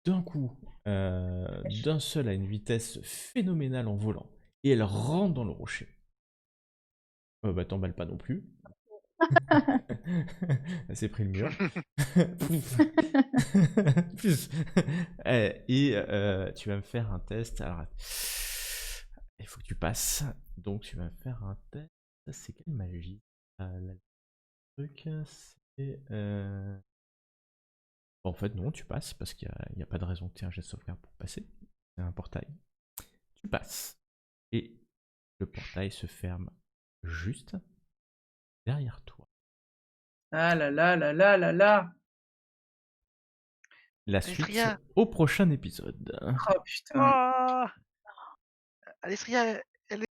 d'un coup, d'un seul à une vitesse phénoménale en volant. Et elle rentre dans le rocher. Bah t'emballes pas non plus. Elle s'est pris le mur. Plus. Et tu vas me faire un test. Alors, il faut que tu passes. Donc, tu vas me faire un test. C'est quelle magie? Le truc, c'est. En fait, non, tu passes parce qu'il n'y a pas de raison que tu aies un jet de sauvegarde pour passer. C'est un portail. Tu passes. Et le portail se ferme juste derrière toi. Ah là là là là là là. La suite Alestria! au prochain épisode. Oh putain. Oh! Alestria,